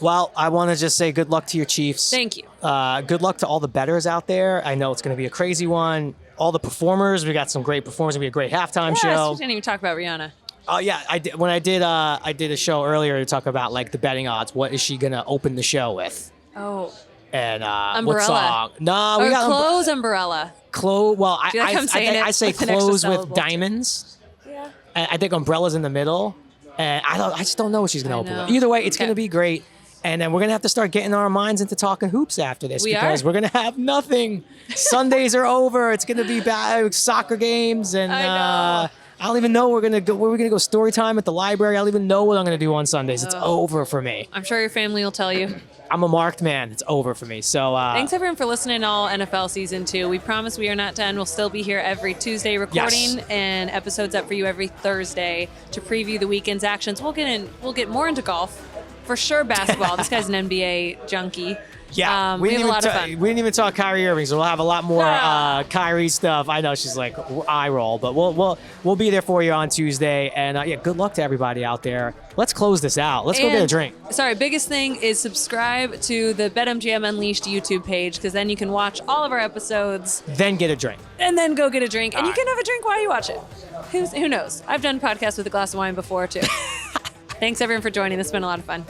Well, I want to just say good luck to your Chiefs. Thank you. Good luck to all the bettors out there. I know it's going to be a crazy one. All the performers, we got some great performers. It's going to be a great halftime show. We didn't even talk about Rihanna. Oh yeah, I did. When I did a show earlier to talk about like the betting odds. What is she going to open the show with? Oh. And Umbrella. what song? No, we got Clothes Umbrella. Well, I say with an extra clothes with syllable, diamonds. Yeah. And I think Umbrella's in the middle. And I just don't know what she's going to open with. Either way, it's going to be great. And then we're going to have to start getting our minds into talking hoops after this because we're going to have nothing. Sundays are over. It's going to be soccer games. And I don't even know where we're going to go story time at the library. I don't even know what I'm going to do on Sundays. It's over for me. I'm sure your family will tell you. I'm a marked man. It's over for me. So thanks everyone for listening all NFL season 2. We promise we are not done. We'll still be here every Tuesday recording and episodes up for you every Thursday to preview the weekend's actions. We'll get more into golf. For sure, basketball. This guy's an NBA junkie. Yeah, we have a lot of fun. We didn't even talk Kyrie Irving, so we'll have a lot more Kyrie stuff. I know she's like eye roll, but we'll be there for you on Tuesday. And good luck to everybody out there. Let's close this out. Let's go get a drink. Sorry, biggest thing is subscribe to the BetMGM Unleashed YouTube page because then you can watch all of our episodes. Then get a drink. And then go get a drink, and you can have a drink while you watch it. Who knows? I've done podcasts with a glass of wine before too. Thanks everyone for joining. This has been a lot of fun.